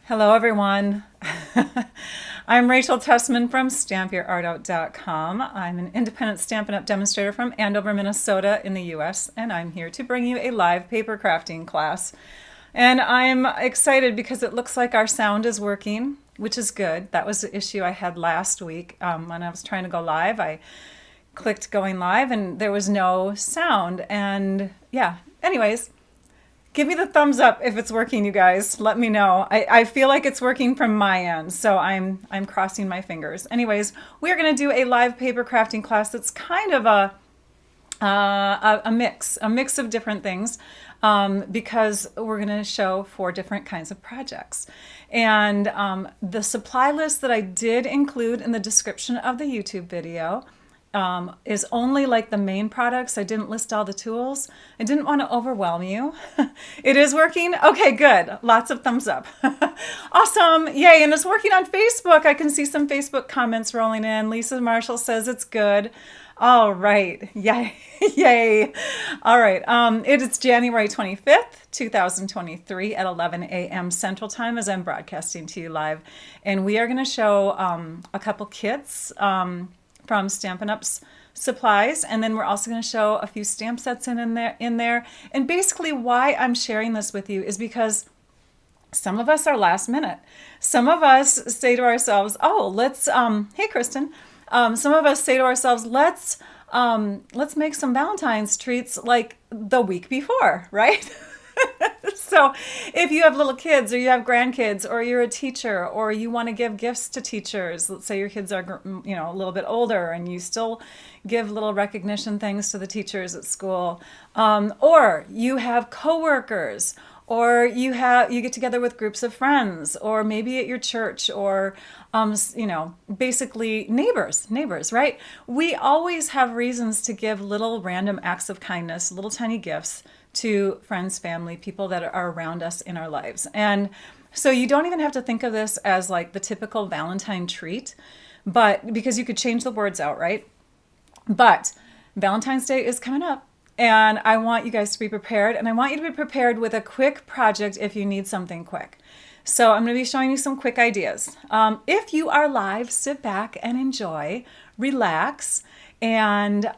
Hello, everyone. I'm Rachel Tessman from stampyourartout.com. I'm an independent Stampin' Up! Demonstrator from Andover, Minnesota in the US, and I'm here to bring you a live paper crafting class. And I'm excited because it looks like our sound is working, which is good. That was the issue I had last week when I was trying to go live. I clicked going live and there was no sound. And yeah, anyways, give me the thumbs up if it's working, you guys. Let me know. I feel like it's working from my end, so I'm crossing my fingers. Anyways, we're going to do a live paper crafting class that's kind of a mix of different things, because we're going to show 4 different kinds of projects. And the supply list that I did include in the description of the YouTube video is only like the main products. I didn't list all the tools. I didn't want to overwhelm you. It is working? Okay, good. Lots of thumbs up. Awesome. Yay. And it's working on Facebook. I can see some Facebook comments rolling in. Lisa Marshall says it's good. All right. Yay. Yay. All right. It is January 25th, 2023 at 11 a.m. Central Time as I'm broadcasting to you live. And we are going to show a couple kits from Stampin' Up's supplies, and then we're also going to show a few stamp sets in there. And basically why I'm sharing this with you is because some of us are last minute. Some of us say to ourselves, oh, let's hey Kristen, some of us say to ourselves, let's make some Valentine's treats like the week before, right? So if you have little kids or you have grandkids or you're a teacher or you want to give gifts to teachers, let's say your kids are, a little bit older and you still give little recognition things to the teachers at school, or you have coworkers, or you get together with groups of friends, or maybe at your church, or basically neighbors, right? We always have reasons to give little random acts of kindness, little tiny gifts to friends, family, people that are around us in our lives. And so you don't even have to think of this as like the typical Valentine treat, but because you could change the words out, right? But Valentine's Day is coming up, and I want you guys to be prepared, and I want you to be prepared with a quick project if you need something quick. So I'm going to be showing you some quick ideas. If you are live, sit back and enjoy, relax, and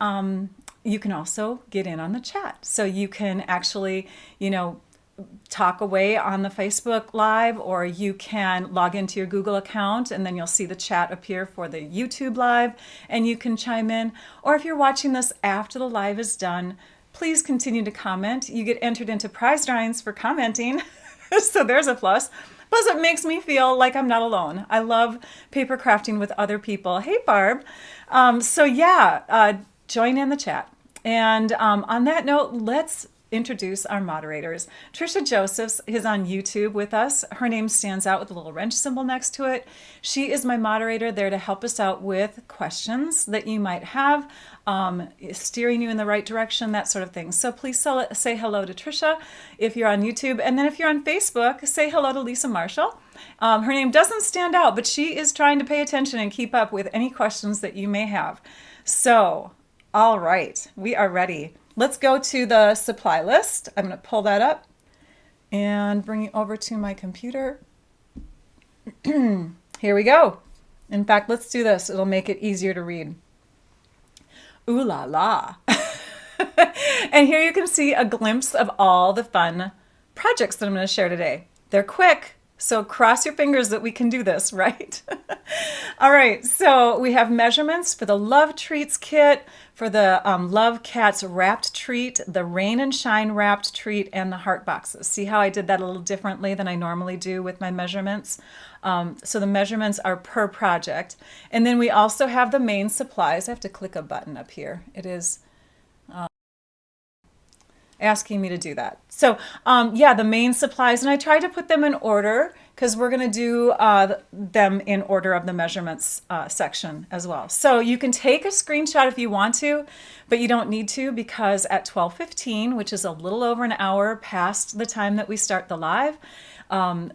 you can also get in on the chat. So you can actually, talk away on the Facebook Live, or you can log into your Google account and then you'll see the chat appear for the YouTube Live and you can chime in. Or if you're watching this after the live is done, please continue to comment. You get entered into prize drawings for commenting. So there's a plus. Plus it makes me feel like I'm not alone. I love paper crafting with other people. Hey, Barb. Join in the chat. And on that note, let's introduce our moderators. Trisha Josephs is on YouTube with us. Her name stands out with a little wrench symbol next to it. She is my moderator there to help us out with questions that you might have, steering you in the right direction, that sort of thing. So please say hello to Trisha if you're on YouTube. And then if you're on Facebook, say hello to Lisa Marshall. Her name doesn't stand out, but she is trying to pay attention and keep up with any questions that you may have. So, all right, we are ready. Let's go to the supply list. I'm going to pull that up and bring it over to my computer. Here we go. In fact, let's do this. It'll make it easier to read. Ooh la la. And here you can see a glimpse of all the fun projects that I'm going to share today. They're quick, so cross your fingers that we can do this, right? All right, so we have measurements for the Love Treats kit, for the Love Cats wrapped treat, the Rain and Shine wrapped treat, and the heart boxes. See how I did that a little differently than I normally do with my measurements? So the measurements are per project. And then we also have the main supplies. I have to click a button up here. It is asking me to do that. So the main supplies, and I tried to put them in order because we're going to do them in order of the measurements section as well. So you can take a screenshot if you want to, but you don't need to, because at 12:15, which is a little over an hour past the time that we start the live,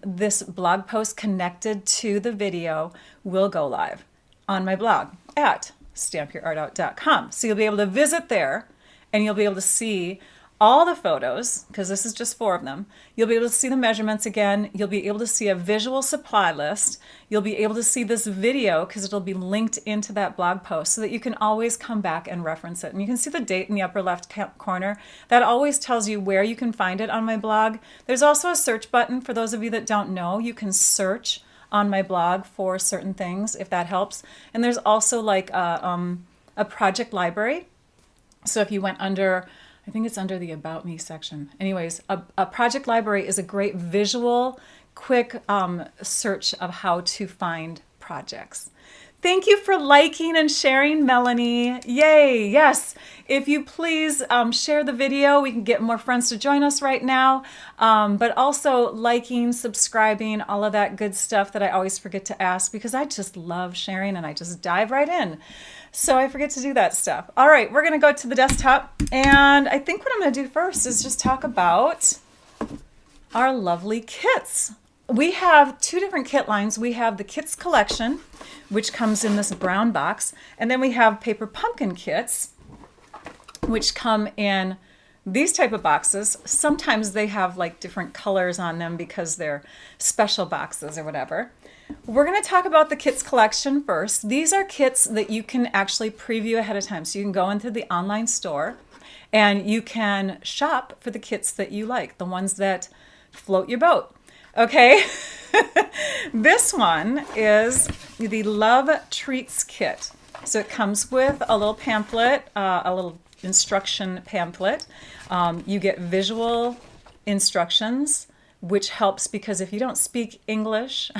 this blog post connected to the video will go live on my blog at stampyourartout.com. So you'll be able to visit there and you'll be able to see all the photos, because this is just 4 of them. You'll be able to see the measurements again. You'll be able to see a visual supply list. You'll be able to see this video because it'll be linked into that blog post so that you can always come back and reference it. And you can see the date in the upper left corner. That always tells you where you can find it on my blog. There's also a search button for those of you that don't know. You can search on my blog for certain things if that helps. And there's also like a project library. So if you went under, I think it's under the About Me section. Anyways, a project library is a great visual, quick search of how to find projects. Thank you for liking and sharing, Melanie. Yay, yes. If you please share the video, we can get more friends to join us right now. But also liking, subscribing, all of that good stuff that I always forget to ask because I just love sharing and I just dive right in. So I forget to do that stuff. All right, we're gonna go to the desktop. And I think what I'm gonna do first is just talk about our lovely kits. We have 2 different kit lines. We have the Kits Collection, which comes in this brown box. And then we have Paper Pumpkin kits, which come in these type of boxes. Sometimes they have like different colors on them because they're special boxes or whatever. We're going to talk about the Kits Collection first. These are kits that you can actually preview ahead of time. So you can go into the online store and you can shop for the kits that you like, the ones that float your boat. Okay, this one is the Love Treats Kit. So it comes with a little pamphlet, a little instruction pamphlet. You get visual instructions, which helps because if you don't speak English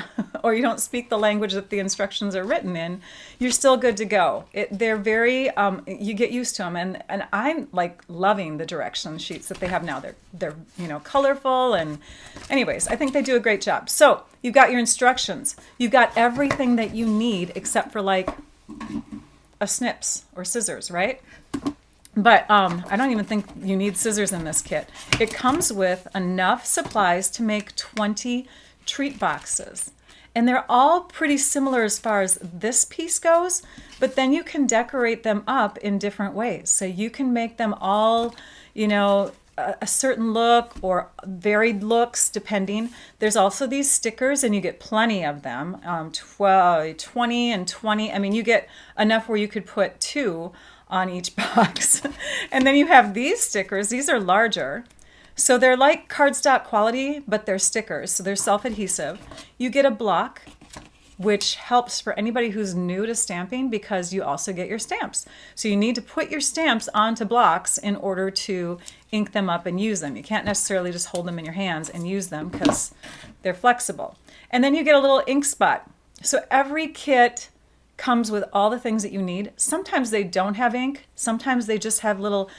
or you don't speak the language that the instructions are written in, you're still good to go. They're very, you get used to them. And I'm like loving the direction sheets that they have now. They're colorful and anyways, I think they do a great job. So you've got your instructions. You've got everything that you need except for like a snips or scissors, right? But I don't even think you need scissors in this kit. It comes with enough supplies to make 20 treat boxes. And they're all pretty similar as far as this piece goes, but then you can decorate them up in different ways. So you can make them all, a certain look or varied looks depending. There's also these stickers and you get plenty of them, 20 and 20. I mean, you get enough where you could put 2 on each box. And then you have these stickers. These are larger. So they're like cardstock quality, but they're stickers. So they're self-adhesive. You get a block, which helps for anybody who's new to stamping because you also get your stamps. So you need to put your stamps onto blocks in order to ink them up and use them. You can't necessarily just hold them in your hands and use them because they're flexible. And then you get a little ink spot. So every kit comes with all the things that you need. Sometimes they don't have ink. Sometimes they just have little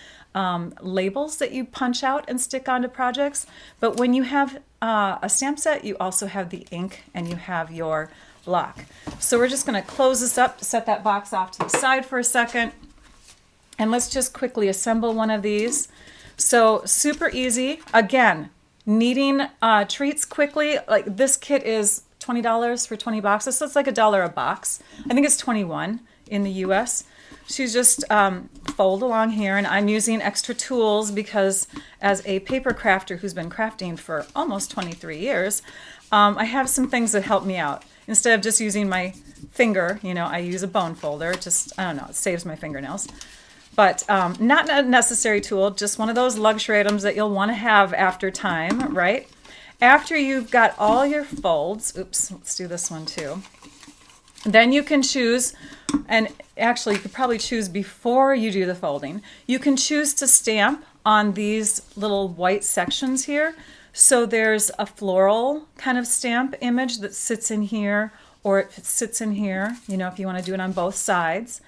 labels that you punch out and stick onto projects. But when you have a stamp set, you also have the ink and you have your block. So we're just going to close this up, set that box off to the side for a second. And let's just quickly assemble one of these. So super easy. Again, needing treats quickly. Like this kit is $20 for 20 boxes. So it's like $1 a box. I think it's 21 in the US. She's just fold along here, and I'm using extra tools because as a paper crafter who's been crafting for almost 23 years, I have some things that help me out. Instead of just using my finger, I use a bone folder. Just, I don't know, it saves my fingernails. But not a necessary tool, just one of those luxury items that you'll want to have after time, right? After you've got all your folds, oops, let's do this one too. Then you can choose, and actually you could probably choose before you do the folding. You can choose to stamp on these little white sections here. So there's a floral kind of stamp image that sits in here, or it sits in here, if you want to do it on both sides.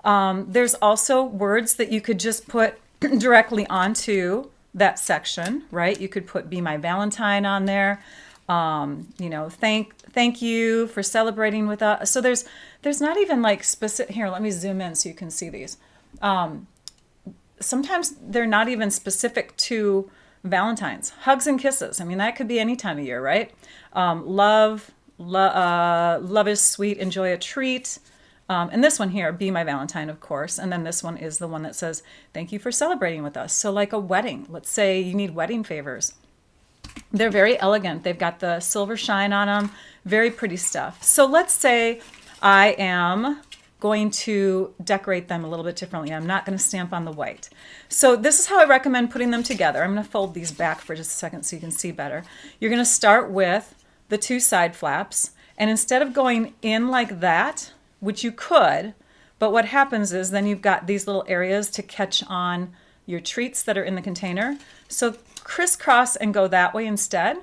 There's also words that you could just put directly onto that section, right? You could put "Be My Valentine" on there. Thank you for celebrating with us. So there's not even like specific. Here, let me zoom in so you can see these. Sometimes they're not even specific to Valentine's. Hugs and kisses. I mean, that could be any time of year, right? Love is sweet. Enjoy a treat. And this one here, Be My Valentine, of course. And then this one is the one that says, thank you for celebrating with us. So like a wedding, let's say you need wedding favors. They're very elegant. They've got the silver shine on them. Very pretty stuff. So let's say I am going to decorate them a little bit differently. I'm not going to stamp on the white. So this is how I recommend putting them together. I'm going to fold these back for just a second so you can see better. You're going to start with the 2 side flaps. And instead of going in like that, which you could, but what happens is then you've got these little areas to catch on your treats that are in the container. So crisscross and go that way instead.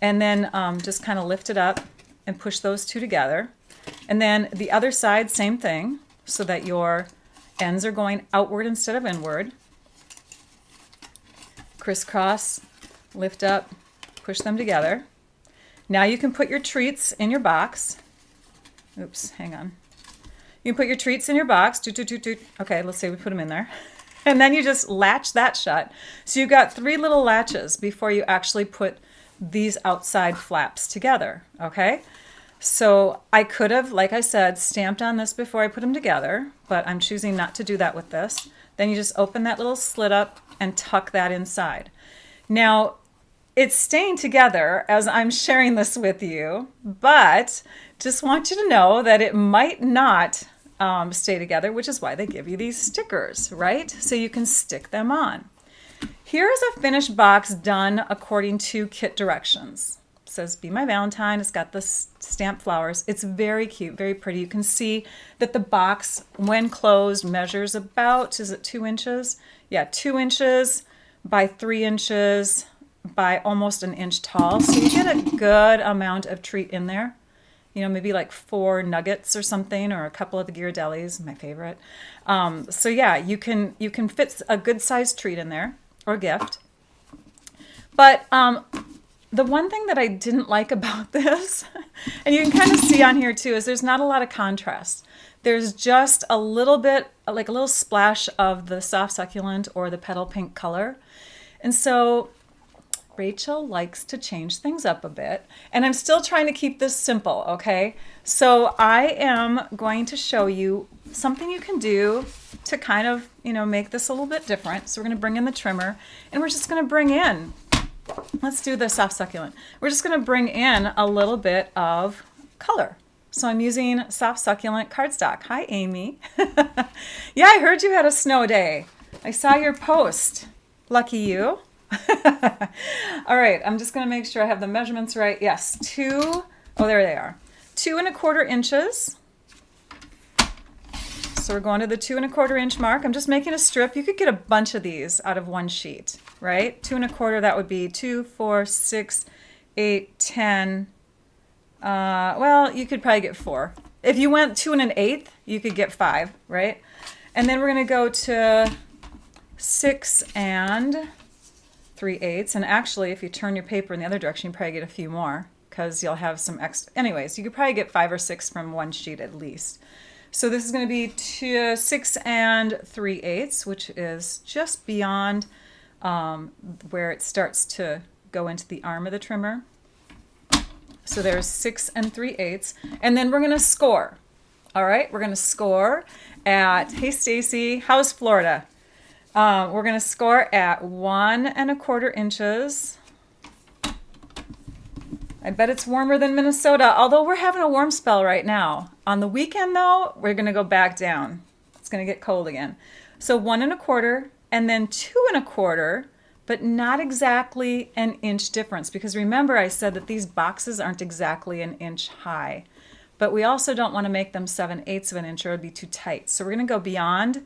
And then just kind of lift it up and push those 2 together. And then the other side, same thing, so that your ends are going outward instead of inward. Crisscross, lift up, push them together. Now you can put your treats in your box. Oops, hang on. You can put your treats in your box. Okay, let's say we put them in there. And then you just latch that shut. So you've got 3 little latches before you actually put these outside flaps together, okay? So I could have, like I said, stamped on this before I put them together, but I'm choosing not to do that with this. Then you just open that little slit up and tuck that inside. Now, it's staying together as I'm sharing this with you, but just want you to know that it might not stay together, which is why they give you these stickers, right? So you can stick them on. Here's a finished box done according to kit directions. It says, Be My Valentine. It's got the stamped flowers. It's very cute, very pretty. You can see that the box, when closed, measures about, is it 2 inches? Yeah, 2 inches by 3 inches by almost an inch tall. So you get a good amount of treat in there. You know, maybe like 4 nuggets or something, or a couple of the Ghirardellis, my favorite. So yeah, you can fit a good sized treat in there, or gift. But the one thing that I didn't like about this, and you can kind of see on here too, is there's not a lot of contrast. There's just a little bit, like a little splash of the soft succulent or the petal pink color. And so Rachel likes to change things up a bit, and I'm still trying to keep this simple, okay? So I am going to show you something you can do to kind of, you know, make this a little bit different. So we're going to bring in the trimmer, and we're just going to bring in, let's do the soft succulent. We're just going to bring in a little bit of color. So I'm using soft succulent cardstock. Hi, Amy. Yeah, I heard you had a snow day. I saw your post. Lucky you. All right, I'm just going to make sure I have the measurements right. Yes, oh, there they are. 2 1/4 inches. So we're going to the 2 1/4 inch mark. I'm just making a strip. You could get a bunch of these out of one sheet, right? 2 1/4, that would be 2, 4, 6, 8, 10. Well, you could probably get 4. If you went 2 1/8, you could get 5, right? And then we're going to go to 6 3/8. And actually, if you turn your paper in the other direction, you probably get a few more because you'll have some extra. Anyways, you could probably get 5 or 6 from one sheet at least. So this is going to be 6 3/8, which is just beyond where it starts to go into the arm of the trimmer. So there's 6 3/8. And then we're going to score. All right, we're going to score at, hey Stacy, how's Florida? We're going to score at 1 1/4 inches. I bet it's warmer than Minnesota, although we're having a warm spell right now. On the weekend, though, we're going to go back down. It's going to get cold again. So 1 1/4 and then 2 1/4, but not exactly an inch difference. Because remember, I said that these boxes aren't exactly an inch high. But we also don't want to make them 7/8 of an inch or it would be too tight. So we're going to go beyond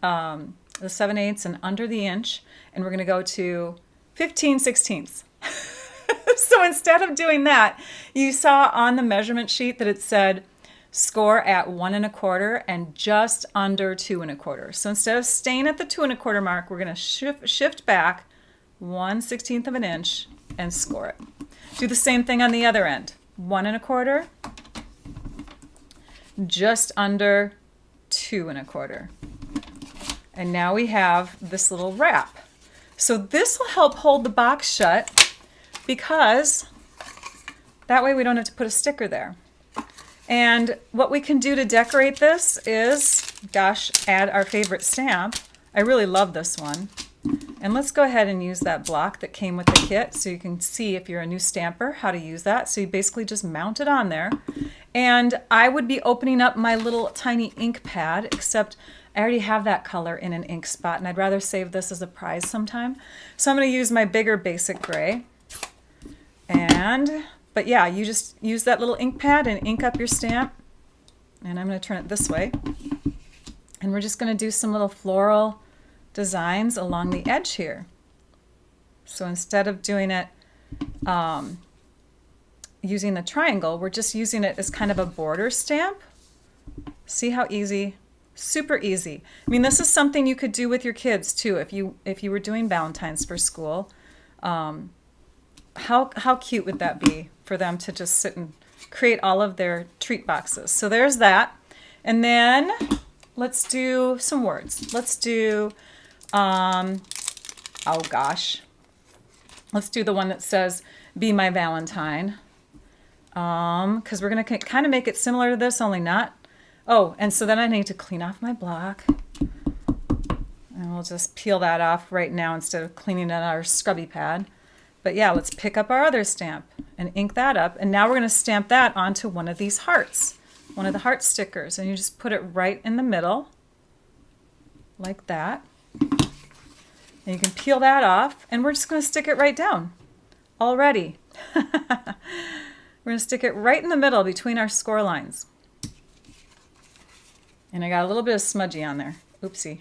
the 7/8 and under the inch, and we're going to go to 15/16. So instead of doing that, you saw on the measurement sheet that it said score at 1 1/4 and just under 2 1/4. So instead of staying at the 2 1/4 mark, we're going to shift back 1/16 of an inch and score it. Do the same thing on the other end. 1 1/4, just under 2 1/4. And now we have this little wrap. So this will help hold the box shut because that way we don't have to put a sticker there. And what we can do to decorate this is, gosh, add our favorite stamp. I really love this one. And let's go ahead and use that block that came with the kit so you can see if you're a new stamper how to use that. So you basically just mount it on there. And I would be opening up my little tiny ink pad, except I already have that color in an ink spot and I'd rather save this as a prize sometime. So I'm going to use my bigger basic gray. But yeah, you just use that little ink pad and ink up your stamp. And I'm going to turn it this way. And we're just going to do some little floral designs along the edge here. So instead of doing it using the triangle, we're just using it as kind of a border stamp. See how easy? Super easy. I mean, this is something you could do with your kids too if you were doing Valentine's for school. How cute would that be for them to just sit and create all of their treat boxes? So there's that. And then let's do some words. Let's do, oh gosh, let's do the one that says, "Be my Valentine." Because we're going to kind of make it similar to this, only not. Oh, and so then I need to clean off my block. And we'll just peel that off right now instead of cleaning it on our scrubby pad. But yeah, let's pick up our other stamp and ink that up. And now we're going to stamp that onto one of these hearts, one of the heart stickers. And you just put it right in the middle, like that. And you can peel that off, and we're just going to stick it right down already. We're going to stick it right in the middle between our score lines. And I got a little bit of smudgy on there. Oopsie.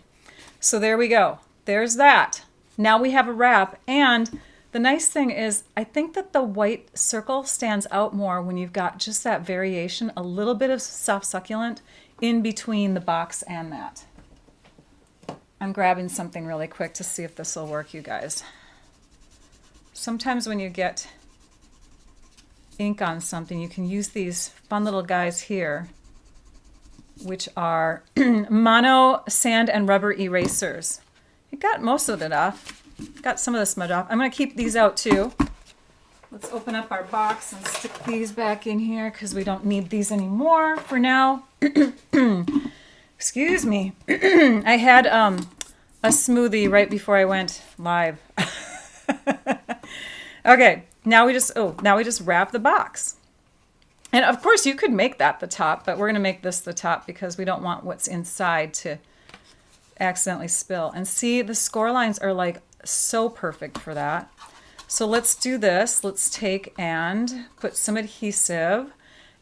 So there we go. There's that. Now we have a wrap. And the nice thing is, I think that the white circle stands out more when you've got just that variation, a little bit of soft succulent in between the box and that. I'm grabbing something really quick to see if this will work, you guys. Sometimes when you get ink on something, you can use these fun little guys here, which are mono sand and rubber erasers. You got most of it off. Got some of the smudge off. I'm going to keep these out too. Let's open up our box and stick these back in here because we don't need these anymore for now. Excuse me. I had a smoothie right before I went live. Okay, now we just wrap the box. And of course you could make that the top, but we're going to make this the top because we don't want what's inside to accidentally spill. And see, the score lines are like so perfect for that. So let's do this. Let's take and put some adhesive.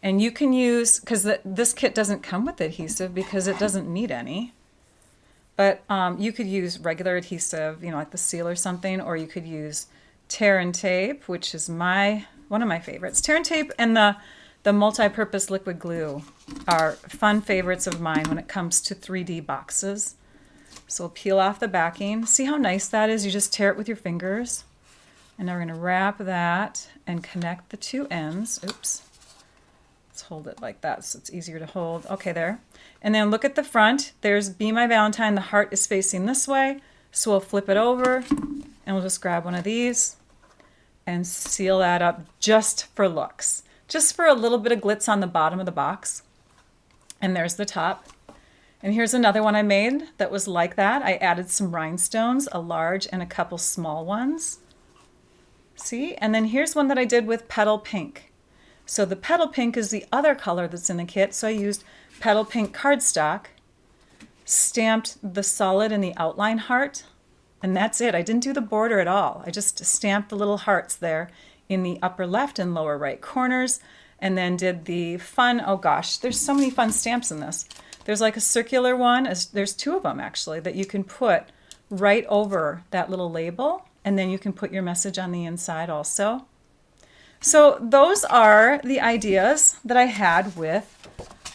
And you can use, because this kit doesn't come with adhesive because it doesn't need any. But you could use regular adhesive, like the seal or something, or you could use tear and tape, which is one of my favorites. Tear and tape and the multi-purpose liquid glue are fun favorites of mine when it comes to 3D boxes. So we'll peel off the backing. See how nice that is? You just tear it with your fingers. And now we're going to wrap that and connect the two ends. Oops. Let's hold it like that so it's easier to hold. Okay, there. And then look at the front. There's Be My Valentine. The heart is facing this way. So we'll flip it over and we'll just grab one of these and seal that up just for looks. Just for a little bit of glitz on the bottom of the box. And there's the top. And here's another one I made that was like that. I added some rhinestones, a large and a couple small ones. See? And then here's one that I did with petal pink. So the petal pink is the other color that's in the kit. So I used petal pink cardstock, stamped the solid and the outline heart, and that's it. I didn't do the border at all. I just stamped the little hearts there in the upper left and lower right corners, and then did the fun, oh gosh, there's so many fun stamps in this. There's like a circular one, there's two of them actually, that you can put right over that little label, and then you can put your message on the inside also. So those are the ideas that I had with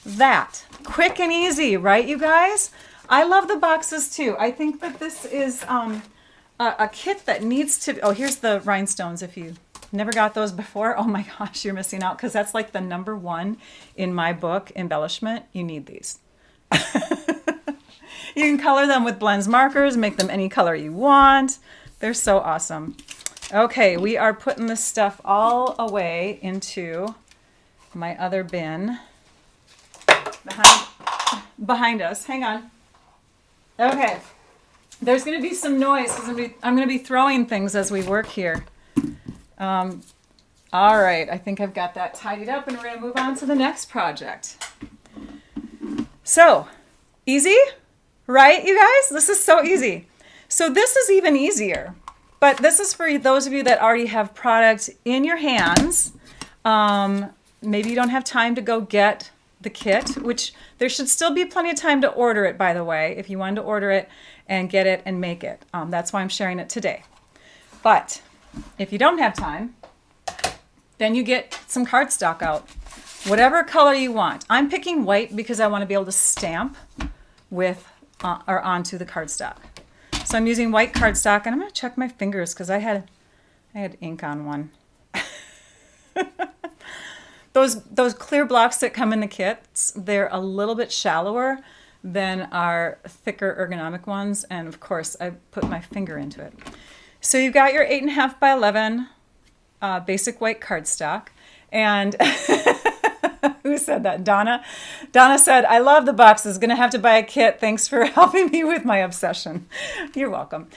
that. Quick and easy, right, you guys? I love the boxes too. I think that this is a kit that needs to, oh, here's the rhinestones if you never got those before. Oh my gosh, you're missing out because that's like the #1 in my book, embellishment. You need these. You can color them with blends markers, make them any color you want. They're so awesome. Okay, we are putting this stuff all away into my other bin. behind us. Hang on. Okay. There's going to be some noise because I'm going to be throwing things as we work here. All right. I think I've got that tidied up, and we're going to move on to the next project. So, easy, right, you guys? This is so easy. So this is even easier, but this is for those of you that already have product in your hands. Maybe you don't have time to go get the kit, which there should still be plenty of time to order it, by the way, if you wanted to order it and get it and make it. That's why I'm sharing it today. But if you don't have time, then you get some cardstock out. Whatever color you want. I'm picking white because I want to be able to stamp with or onto the cardstock. So I'm using white cardstock, and I'm going to check my fingers because I had ink on one. Those clear blocks that come in the kits, they're a little bit shallower than our thicker ergonomic ones, and of course I put my finger into it. So you've got your 8.5 by 11 basic white cardstock, and who said that? Donna said, I love the boxes, gonna have to buy a kit. Thanks for helping me with my obsession. You're welcome.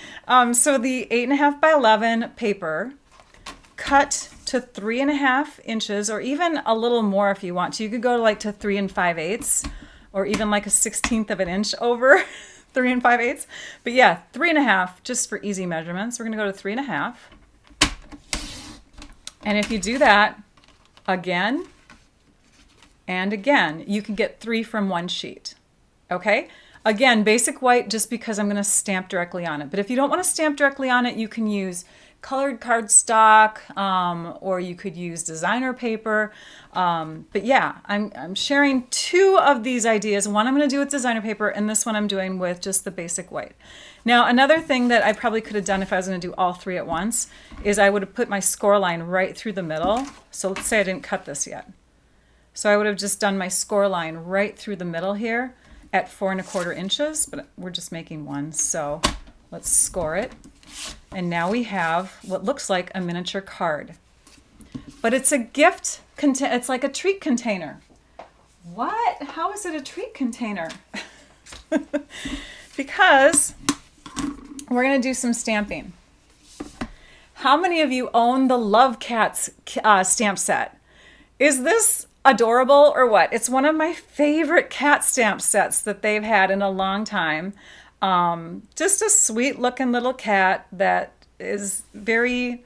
So the 8.5 by 11 paper, cut to 3.5 inches, or even a little more if you want to. You could go to like to 3 5/8, or even like a 1/16 of an inch over 3 5/8. But yeah, 3.5 just for easy measurements. We're gonna go to 3.5. And if you do that again and again, you can get 3 from one sheet. Okay? Again, basic white just because I'm going to stamp directly on it. But if you don't want to stamp directly on it, you can use colored cardstock, or you could use designer paper. But yeah, I'm sharing 2 of these ideas. One I'm going to do with designer paper, and this one I'm doing with just the basic white. Now, another thing that I probably could have done if I was going to do all 3 at once is I would have put my score line right through the middle. So let's say I didn't cut this yet. So I would have just done my score line right through the middle here at 4 1/4 inches, but we're just making one. So let's score it. And now we have what looks like a miniature card. But it's a gift, it's like a treat container. What? How is it a treat container? Because we're going to do some stamping. How many of you own the Love Cats stamp set? Is this adorable or what? It's one of my favorite cat stamp sets that they've had in a long time. Just a sweet looking little cat that is very,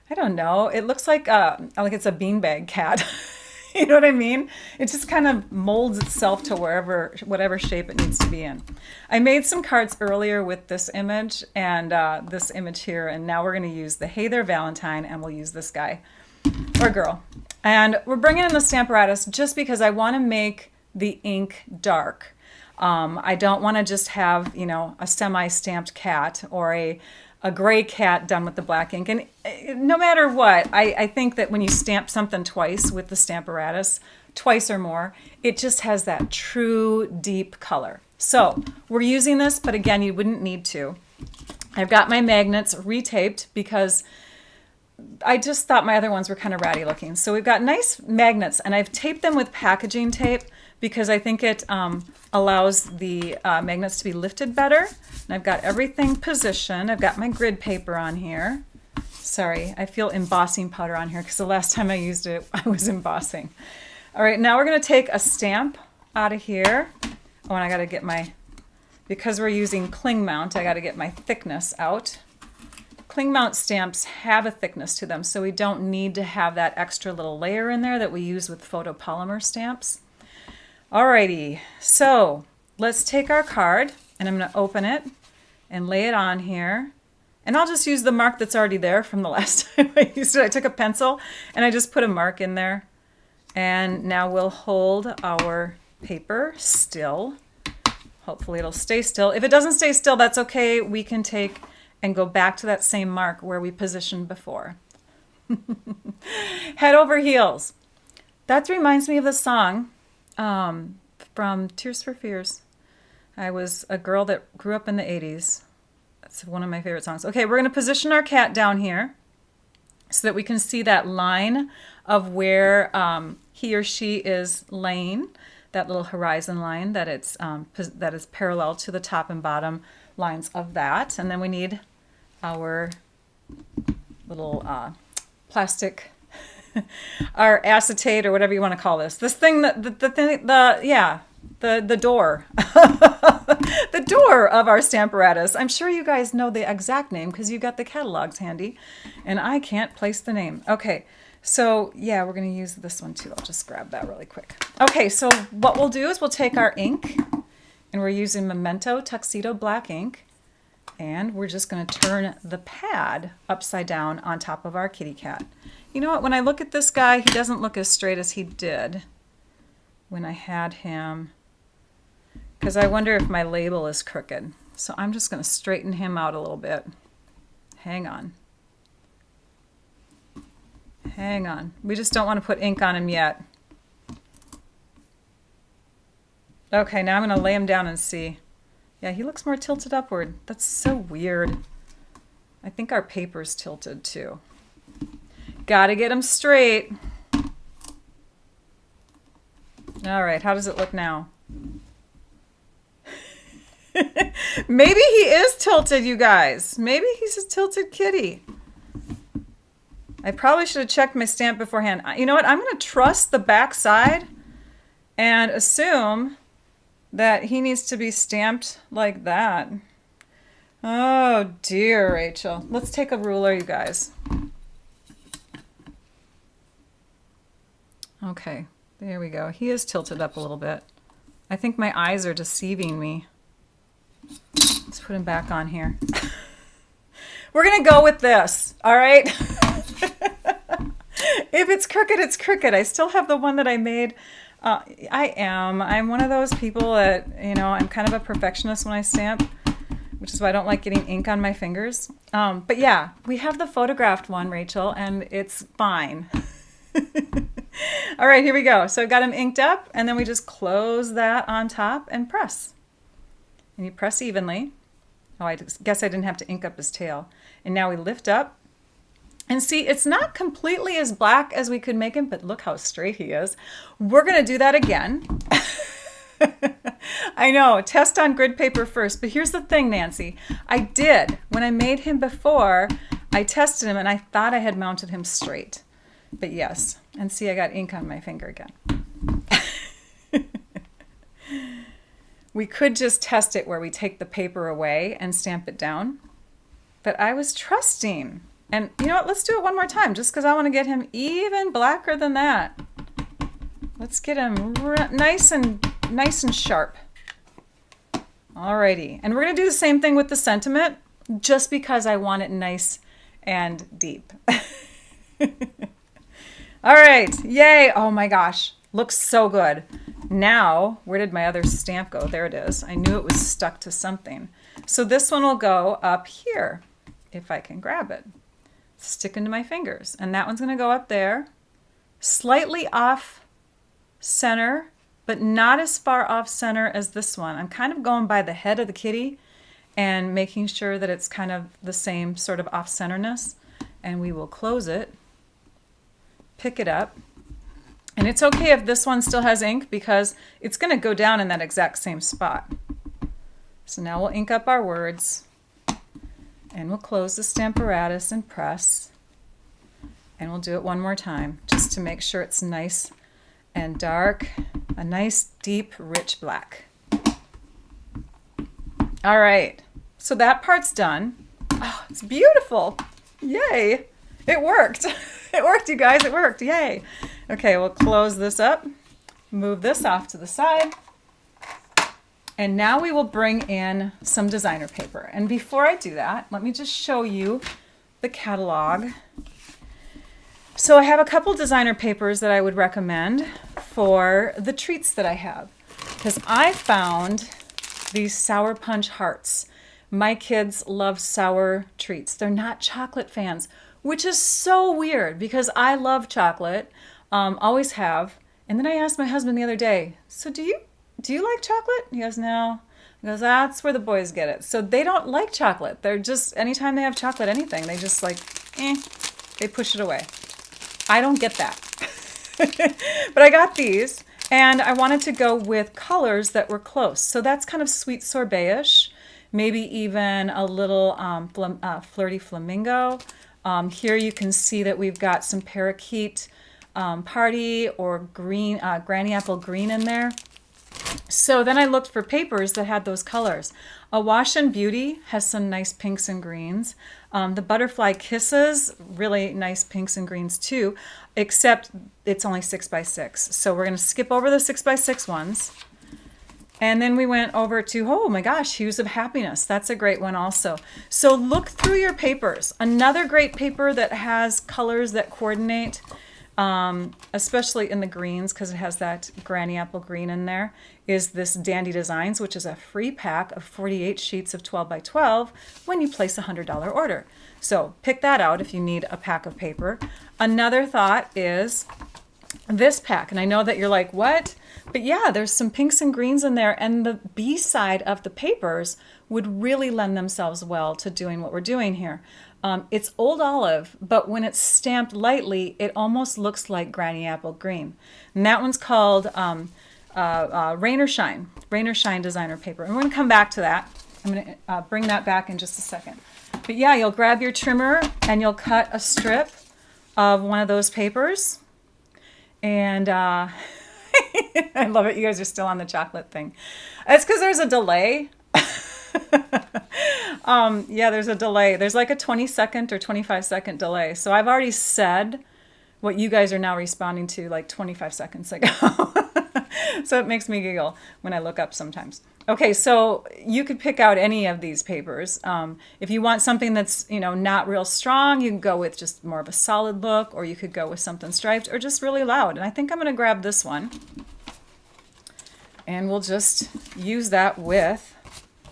I don't know, it looks like it's a beanbag cat. You know what I mean? It just kind of molds itself to whatever shape it needs to be in. I made some cards earlier with this image and this image here, and now we're going to use the Hey There Valentine, and we'll use this guy or girl. And we're bringing in the stamparatus just because I want to make the ink dark. I don't want to just have, a semi-stamped cat or a gray cat done with the black ink. And no matter what, I think that when you stamp something twice with the stamparatus, twice or more, it just has that true deep color. So we're using this, but again, you wouldn't need to. I've got my magnets retaped because I just thought my other ones were kind of ratty looking. So we've got nice magnets, and I've taped them with packaging tape because I think it allows the magnets to be lifted better. And I've got everything positioned. I've got my grid paper on here. Sorry, I feel embossing powder on here because the last time I used it, I was embossing. All right, now we're going to take a stamp out of here. Oh, and I got to get because we're using cling mount, I got to get my thickness out. Cling mount stamps have a thickness to them, so we don't need to have that extra little layer in there that we use with photopolymer stamps. Alrighty, so let's take our card, and I'm going to open it and lay it on here. And I'll just use the mark that's already there from the last time I used it. I took a pencil and I just put a mark in there. And now we'll hold our paper still. Hopefully it'll stay still. If it doesn't stay still, that's okay. We can take and go back to that same mark where we positioned before. Head over heels. That reminds me of the song from Tears for Fears. I was a girl that grew up in the 80s. That's one of my favorite songs. Okay, we're going to position our cat down here so that we can see that line of where he or she is laying. that little horizon line that that is parallel to the top and bottom lines of that. And then we need our little plastic, our acetate or whatever you want to call this. This thing that the door, the door of our stamparatus. I'm sure you guys know the exact name because you got the catalogs handy, and I can't place the name. Okay, so yeah, we're going to use this one too. I'll just grab that really quick. Okay, so what we'll do is we'll take our ink, and we're using Memento Tuxedo Black ink, and we're just going to turn the pad upside down on top of our kitty cat. You know what? When I look at this guy, he doesn't look as straight as he did when I had him, because I wonder if my label is crooked. So I'm just going to straighten him out a little bit. Hang on. Hang on. We just don't want to put ink on him yet. Okay, now I'm going to lay him down and see. Yeah, he looks more tilted upward. That's so weird. I think our paper's tilted too. Gotta get him straight. All right, how does it look now? Maybe he is tilted, you guys. Maybe he's a tilted kitty. I probably should have checked my stamp beforehand. You know what? I'm going to trust the back side and assume that he needs to be stamped like that. Oh dear, Rachel. Let's take a ruler, you guys. Okay, there we go. He is tilted up a little bit. I think my eyes are deceiving me. Let's put him back on here. We're going to go with this, all right? If it's crooked, it's crooked. I still have the one that I made. I'm one of those people that, you know, I'm kind of a perfectionist when I stamp, which is why I don't like getting ink on my fingers. But yeah, we have the photographed one, Rachel, and it's fine. All right, here we go. So I've got him inked up, and then we just close that on top and press. And you press evenly. Oh, I guess I didn't have to ink up his tail. And now we lift up. And see, it's not completely as black as we could make him, but look how straight he is. We're going to do that again. I know, test on grid paper first. But here's the thing, Nancy. I did. When I made him before, I tested him, and I thought I had mounted him straight. But yes, and see, I got ink on my finger again. We could just test it where we take the paper away and stamp it down. But I was trusting. And you know what? Let's do it one more time just because I want to get him even blacker than that. Let's get him nice and sharp. Alrighty. And we're going to do the same thing with the sentiment just because I want it nice and deep. All right. Yay. Oh my gosh. Looks so good. Now, where did my other stamp go? There it is. I knew it was stuck to something. So this one will go up here if I can grab it. Stick into my fingers. And that one's going to go up there. Slightly off center, but not as far off center as this one. I'm kind of going by the head of the kitty and making sure that it's kind of the same sort of off centerness. And we will close it, pick it up. And it's okay if this one still has ink because it's going to go down in that exact same spot. So now we'll ink up our words and we'll close the stamparatus and press. And we'll do it one more time just to make sure it's nice and dark, a nice, deep, rich black. All right, so that part's done. Oh, it's beautiful. Yay. It worked. It worked, you guys. It worked. Yay. Okay, we'll close this up, move this off to the side, and now we will bring in some designer paper. And before I do that, let me just show you the catalog. So I have a couple designer papers that I would recommend for the treats that I have, because I found these Sour Punch hearts. My kids love sour treats. They're not chocolate fans, which is so weird because I love chocolate. Always have. And then I asked my husband the other day, so do you like chocolate? He goes, no. He goes, that's where the boys get it. So they don't like chocolate. They're just, anytime they have chocolate, anything, they just like, they push it away. I don't get that. But I got these, And I wanted to go with colors that were close. So that's kind of sweet sorbet-ish, maybe even a little flirty flamingo. Here you can see that we've got some parakeet party or green, granny apple green in there. So then I looked for papers that had those colors. A Wash and Beauty has some nice pinks and greens. The Butterfly Kisses, really nice pinks and greens too, except it's only 6x6. So we're going to skip over the 6x6 ones. And then we went over to, oh my gosh, Hues of Happiness. That's a great one also. So look through your papers. Another great paper that has colors that coordinate, especially in the greens because it has that granny apple green in there, is this Dandy Designs, which is a free pack of 48 sheets of 12x12 when you place a $100 order. So pick that out if you need a pack of paper. Another thought is this pack, and I know that you're like, what? But yeah, there's some pinks and greens in there, and the B side of the papers would really lend themselves well to doing what we're doing here. It's Old Olive, but when it's stamped lightly, it almost looks like Granny Apple Green. And that one's called Rain or Shine designer paper. And we're going to come back to that. I'm going to bring that back in just a second. But yeah, you'll grab your trimmer and you'll cut a strip of one of those papers. And I love it. You guys are still on the chocolate thing. It's because there's a delay. Yeah, there's a delay. There's like a 20-second or 25-second delay. So I've already said what you guys are now responding to like 25 seconds ago. So it makes me giggle when I look up sometimes. Okay, so you could pick out any of these papers. If you want something that's, not real strong, you can go with just more of a solid look, or you could go with something striped or just really loud. And I think I'm going to grab this one. And we'll just use that with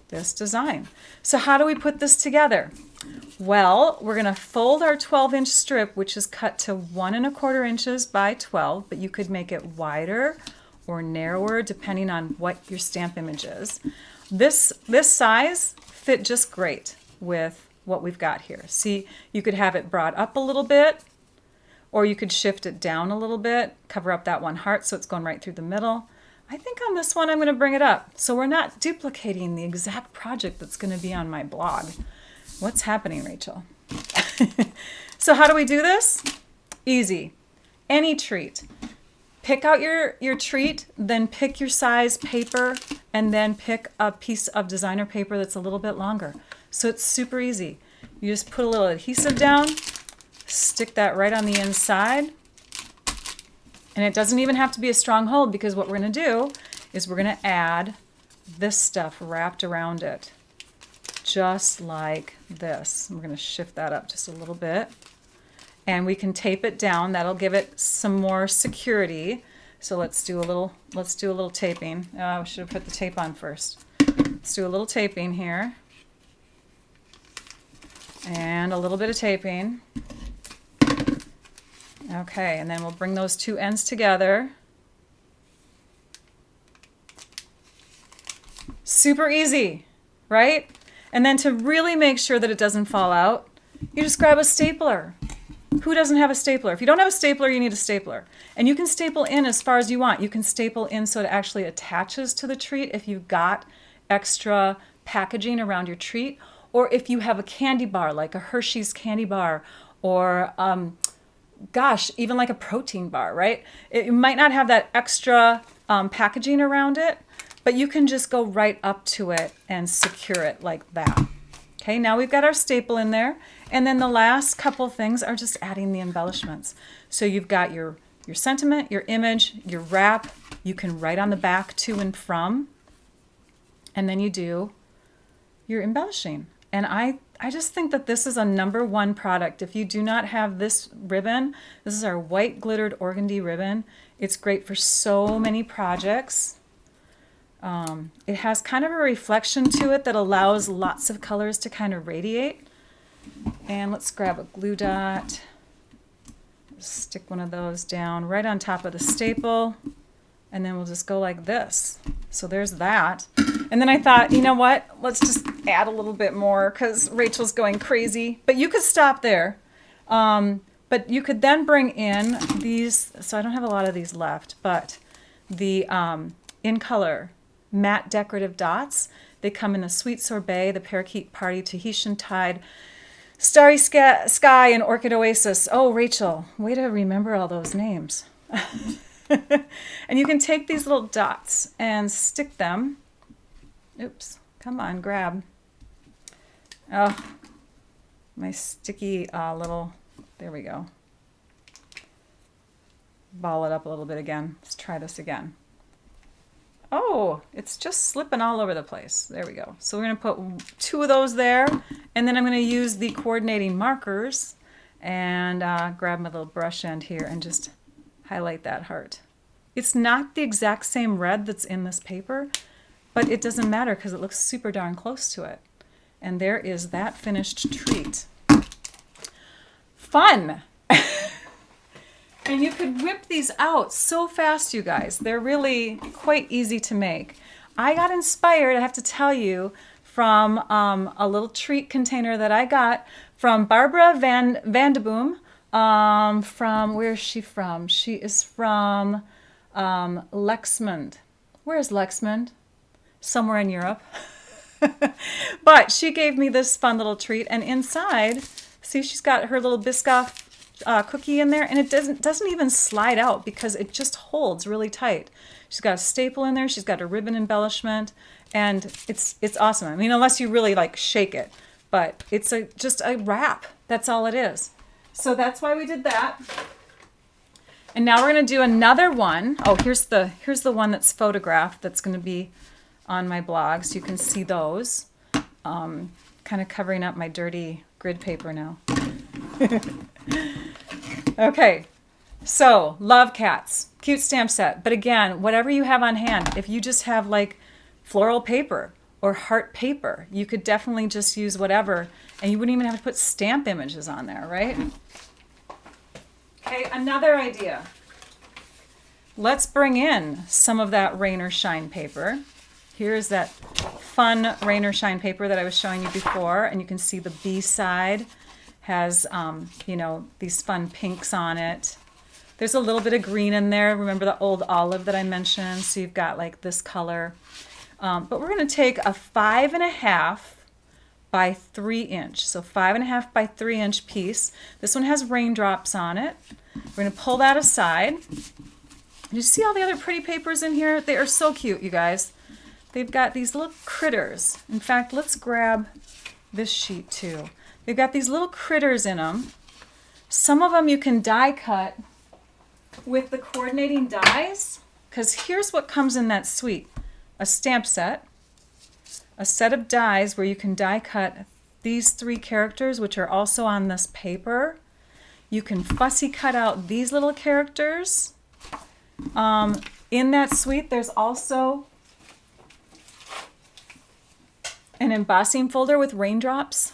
this design. So how do we put this together? Well, we're going to fold our 12-inch strip, which is cut to 1 1/4 inches by 12, but you could make it wider or narrower depending on what your stamp image is. This size fit just great with what we've got here. See, you could have it brought up a little bit, or you could shift it down a little bit, cover up that one heart so it's going right through the middle. I think on this one I'm going to bring it up so we're not duplicating the exact project that's going to be on my blog. What's happening, Rachel? So how do we do this? Easy. Any treat. Pick out your treat, then pick your size paper, and then pick a piece of designer paper that's a little bit longer. So it's super easy. You just put a little adhesive down, stick that right on the inside, and it doesn't even have to be a strong hold because what we're going to do is we're going to add this stuff wrapped around it, just like this. We're going to shift that up just a little bit. And we can tape it down. That'll give it some more security. So let's do a little taping. Oh, we should have put the tape on first. Let's do a little taping here. And a little bit of taping. Okay, and then we'll bring those two ends together. Super easy, right? And then to really make sure that it doesn't fall out, you just grab a stapler. Who doesn't have a stapler? If you don't have a stapler, you need a stapler. And you can staple in as far as you want. You can staple in so it actually attaches to the treat if you've got extra packaging around your treat, or if you have a candy bar, like a Hershey's candy bar, or even like a protein bar, right? It might not have that extra packaging around it, but you can just go right up to it and secure it like that. Okay, now we've got our staple in there, and then the last couple things are just adding the embellishments. So you've got your sentiment, your image, your wrap. You can write on the back to and from, and then you do your embellishing. And I just think that this is a #1 product. If you do not have this ribbon, this is our white glittered organdy ribbon. It's great for so many projects. It has kind of a reflection to it that allows lots of colors to kind of radiate. And let's grab a glue dot, stick one of those down right on top of the staple, and then we'll just go like this. So there's that. And then I thought, you know what, let's just add a little bit more because Rachel's going crazy. But you could stop there. But you could then bring in these, so I don't have a lot of these left, but the In Color matte decorative dots. They come in the Sweet Sorbet, the Parakeet Party, Tahitian Tide, Starry Sky, and Orchid Oasis. Oh, Rachel, way to remember all those names. And you can take these little dots and stick them. Oops, come on, grab. Oh, my sticky little, there we go. Ball it up a little bit again. Let's try this again. Oh, it's just slipping all over the place. There we go. So we're going to put 2 of those there, and then I'm going to use the coordinating markers and grab my little brush end here and just highlight that heart. It's not the exact same red that's in this paper, but it doesn't matter because it looks super darn close to it. And there is that finished treat. Fun! And you could whip these out so fast, you guys. They're really quite easy to make. I got inspired, I have to tell you, from a little treat container that I got from Barbara Vandeboom. From, where is she from? She is from Lexmond. Where is Lexmond? Somewhere in Europe. But she gave me this fun little treat, and inside, see, she's got her little Biscoff cookie in there, and it doesn't even slide out because it just holds really tight. She's got a staple in there, she's got a ribbon embellishment, and it's awesome. I mean, unless you really like shake it, but it's just a wrap. That's all it is. So that's why we did that. And now we're going to do another one. Oh, here's the one that's photographed that's going to be on my blog, so you can see those. Kind of covering up my dirty grid paper now. Okay, so Love Cats, cute stamp set. But again, whatever you have on hand, if you just have like floral paper or heart paper, you could definitely just use whatever, and you wouldn't even have to put stamp images on there, right? Okay, another idea. Let's bring in some of that rain or shine paper. Here's that fun rain or shine paper that I was showing you before, and you can see the B side has, you know, these fun pinks on it. There's a little bit of green in there. Remember the old olive that I mentioned? So you've got like this color. But we're going to take a 5.5 by 3 inch. So 5.5 by 3 inch piece. This one has raindrops on it. We're going to pull that aside. You see all the other pretty papers in here? They are so cute, you guys. They've got these little critters. In fact, let's grab this sheet too. They've got these little critters in them. Some of them you can die cut with the coordinating dies, because here's what comes in that suite. A stamp set, a set of dies where you can die cut these 3 characters, which are also on this paper. You can fussy cut out these little characters. In that suite, there's also an embossing folder with raindrops,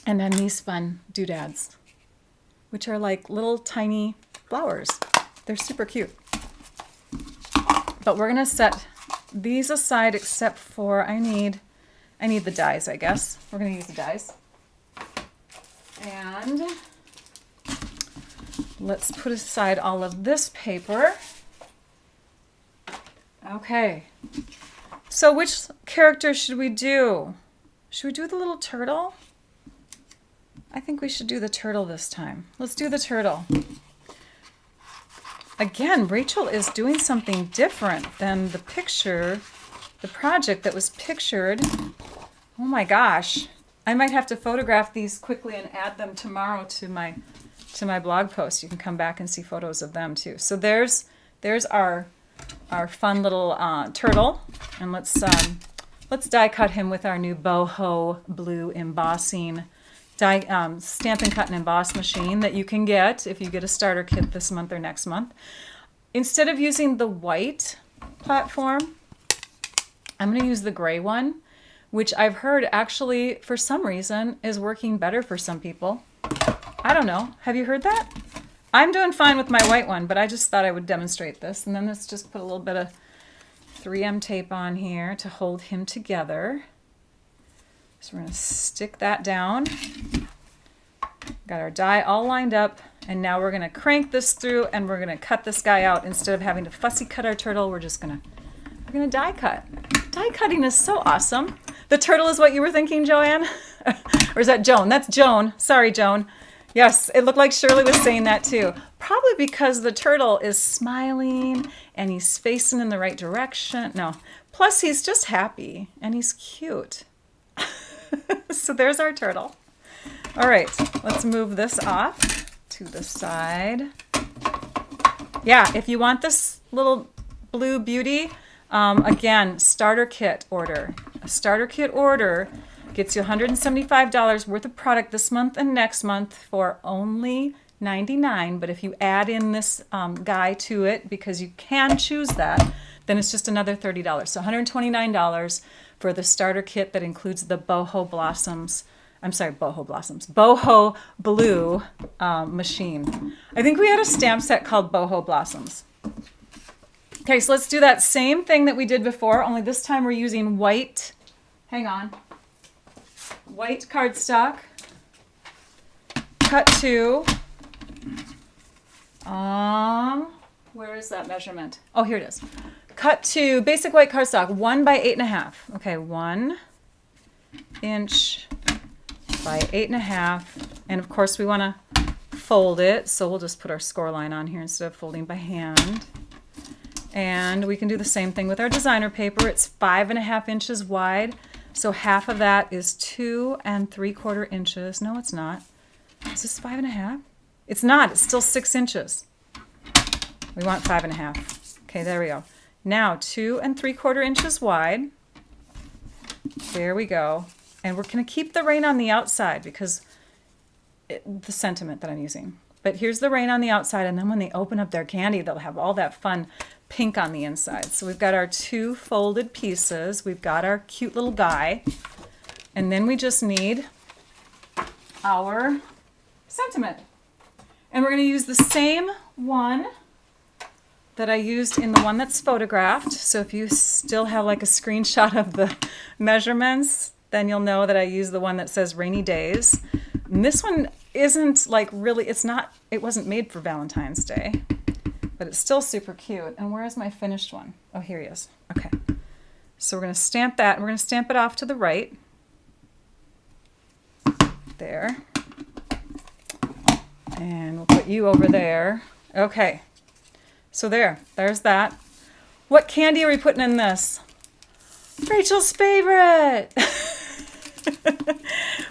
and then these fun doodads, which are like little tiny flowers. They're super cute. But we're gonna set these aside, except for I need the dies, I guess. We're gonna use the dies. And let's put aside all of this paper. Okay. So which character should we do? Should we do the little turtle? I think we should do the turtle this time. Let's do the turtle. Again, Rachel is doing something different than the picture, the project that was pictured. Oh my gosh. I might have to photograph these quickly and add them tomorrow to my blog post. You can come back and see photos of them too. So there's our fun little turtle, and let's die cut him with our new boho blue embossing stamp and cut and emboss machine that you can get if you get a starter kit this month or next month. Instead of using the white platform, I'm going to use the gray one, which I've heard actually for some reason is working better for some people. I don't know. Have you heard that? I'm doing fine with my white one, but I just thought I would demonstrate this. And then let's just put a little bit of 3M tape on here to hold him together. So we're going to stick that down. Got our die all lined up And now we're going to crank this through and we're going to cut this guy out. Instead of having to fussy cut our turtle, we're going to die cut. Die cutting is so awesome. The turtle is what you were thinking, Joanne? Or is that Joan? That's Joan. Sorry, Joan. Yes, it looked like Shirley was saying that too. Probably because the turtle is smiling and he's facing in the right direction. No, plus he's just happy and he's cute. So there's our turtle. All right, let's move this off to the side. Yeah, if you want this little blue beauty, again, starter kit order. A starter kit order gets you $175 worth of product this month and next month for only $99. But if you add in this guy to it, because you can choose that, then it's just another $30. So $129 for the starter kit that includes the boho blossoms. I'm sorry, boho blossoms. Boho blue machine. I think we had a stamp set called boho blossoms. Okay, so let's do that same thing that we did before, only this time we're using white, hang on, white cardstock, cut to, where is that measurement? Oh, here it is. Cut to basic white cardstock, 1 by 8.5. Okay, 1 inch by 8.5. And of course we want to fold it, so we'll just put our score line on here instead of folding by hand. And we can do the same thing with our designer paper. It's 5.5 inches wide, so half of that is 2 3/4 inches. No, it's not. Is this 5.5? It's not. It's still 6 inches. We want 5.5. Okay, there we go. Now 2 3/4 inches wide. There we go. And we're going to keep the rain on the outside because the sentiment that I'm using. But here's the rain on the outside, and then when they open up their candy, they'll have all that fun pink on the inside. So we've got our 2 folded pieces. We've got our cute little guy. And then we just need our sentiment. And we're going to use the same one that I used in the one that's photographed. So if you still have like a screenshot of the measurements, then you'll know that I use the one that says rainy days. And this one isn't like really, it wasn't made for Valentine's Day, but it's still super cute. And where is my finished one? Oh, here he is. Okay. So we're going to stamp that, and we're going to stamp it off to the right. There. And we'll put you over there. Okay. So there's that. What candy are we putting in this? Rachel's favorite.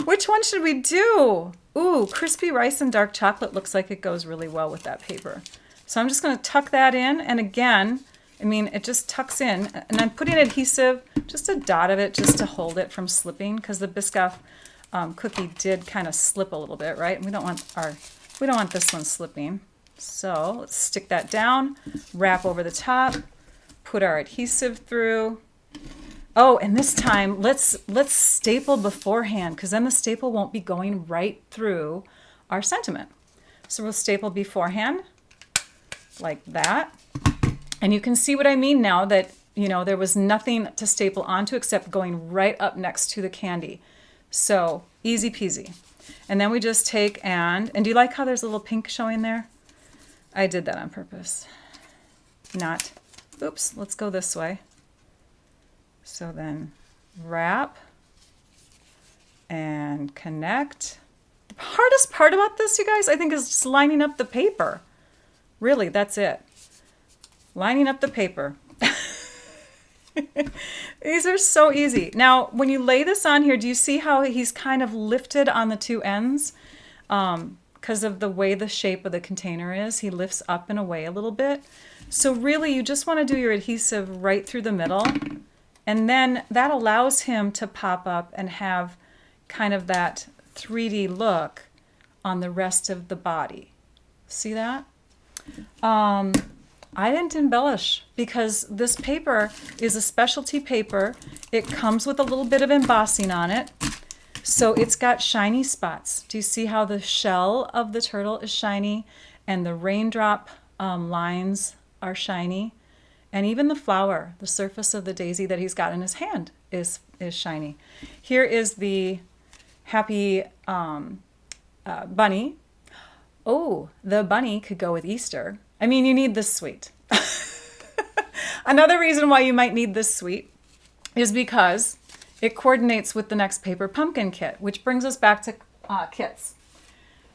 Which one should we do? Ooh, crispy rice and dark chocolate looks like it goes really well with that paper. So I'm just going to tuck that in. And again, I mean, it just tucks in. And I'm putting adhesive, just a dot of it, just to hold it from slipping, because the Biscoff cookie did kind of slip a little bit, right? And we don't want this one slipping. So let's stick that down, wrap over the top, put our adhesive through. Oh, and this time let's staple beforehand, because then the staple won't be going right through our sentiment. So we'll staple beforehand like that. And you can see what I mean now, that, you know, there was nothing to staple onto except going right up next to the candy. So easy peasy. And then we just take and do you like how there's a little pink showing there? I did that on purpose. Oops, let's go this way. So then wrap and connect. The hardest part about this, you guys, I think, is just lining up the paper. Really, that's it. Lining up the paper. These are so easy. Now, when you lay this on here, do you see how he's kind of lifted on the two ends? Because of the way the shape of the container is, he lifts up and away a little bit. So really, you just want to do your adhesive right through the middle. And then that allows him to pop up and have kind of that 3D look on the rest of the body. See that? I didn't embellish because this paper is a specialty paper. It comes with a little bit of embossing on it. So it's got shiny spots. Do you see how the shell of the turtle is shiny and the raindrop lines are shiny? And even the flower, the surface of the daisy that he's got in his hand is shiny. Here is the happy bunny. Oh, the bunny could go with Easter. I mean, you need this sweet. Another reason why you might need this sweet is because it coordinates with the next paper pumpkin kit, which brings us back to kits.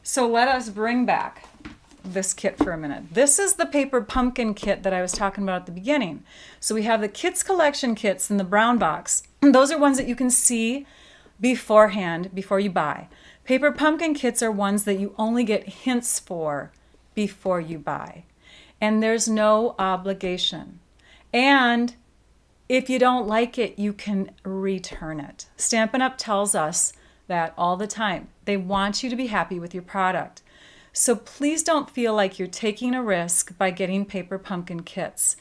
So let us bring back this kit for a minute. This is the paper pumpkin kit that I was talking about at the beginning. So we have the Kids Collection kits in the brown box. Those are ones that you can see beforehand before you buy. Paper pumpkin kits are ones that you only get hints for before you buy. And there's no obligation. And if you don't like it, you can return it. Stampin' Up! Tells us that all the time. They want you to be happy with your product. So please don't feel like you're taking a risk by getting paper pumpkin kits.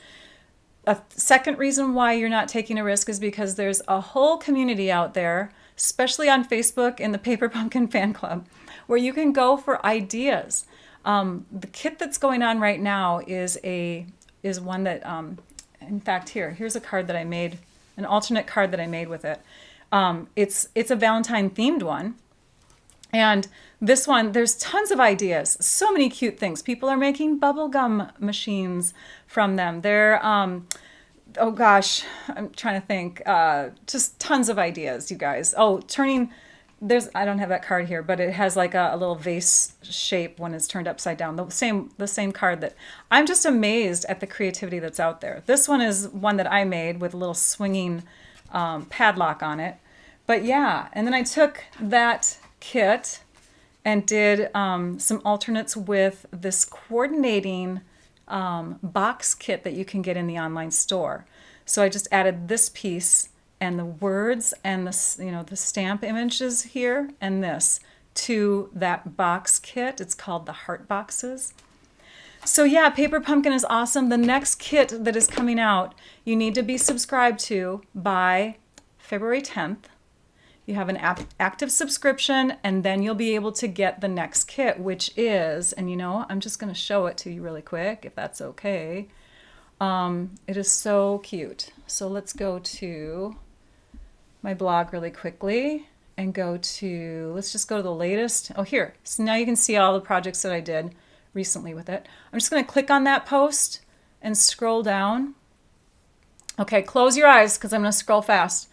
A second reason why you're not taking a risk is because there's a whole community out there, especially on Facebook in the Paper Pumpkin Fan Club, where you can go for ideas. The kit that's going on right now is one that, in fact, here's a card that I made, an alternate card that I made with it. It's a Valentine themed one. And this one, there's tons of ideas, so many cute things. People are making bubblegum machines from them. They're, oh gosh, I'm trying to think, just tons of ideas, you guys. Oh, I don't have that card here, but it has like a little vase shape when it's turned upside down. The same card that, I'm just amazed at the creativity that's out there. This one is one that I made with a little swinging padlock on it. But yeah, and then I took that kit and did some alternates with this coordinating box kit that you can get in the online store. So I just added this piece and the words and the stamp images here and this to that box kit. It's called the Heart Boxes. So yeah, Paper Pumpkin is awesome. The next kit that is coming out, you need to be subscribed to by February 10th. You have an active subscription, and then you'll be able to get the next kit, which is, and I'm just going to show it to you really quick, if that's okay. It is so cute. So let's go to my blog really quickly and let's just go to the latest. Oh, here. So now you can see all the projects that I did recently with it. I'm just going to click on that post and scroll down. Okay, close your eyes because I'm going to scroll fast.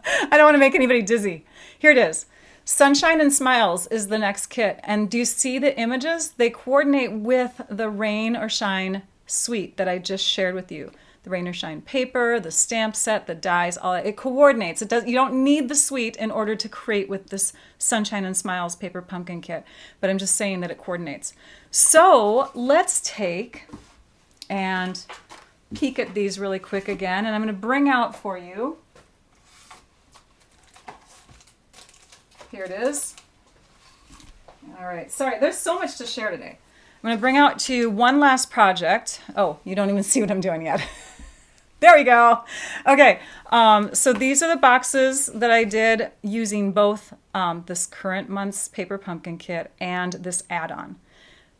I don't want to make anybody dizzy. Here it is. Sunshine and Smiles is the next kit. And do you see the images? They coordinate with the Rain or Shine suite that I just shared with you. The Rain or Shine paper, the stamp set, the dies, all that. It coordinates. You don't need the suite in order to create with this Sunshine and Smiles paper pumpkin kit. But I'm just saying that it coordinates. So let's take and peek at these really quick again. And I'm going to bring out for you. Here it is. All right. Sorry, there's so much to share today. I'm going to bring out to you one last project. Oh, you don't even see what I'm doing yet. There we go. Okay. So these are the boxes that I did using both this current month's Paper Pumpkin kit and this add-on.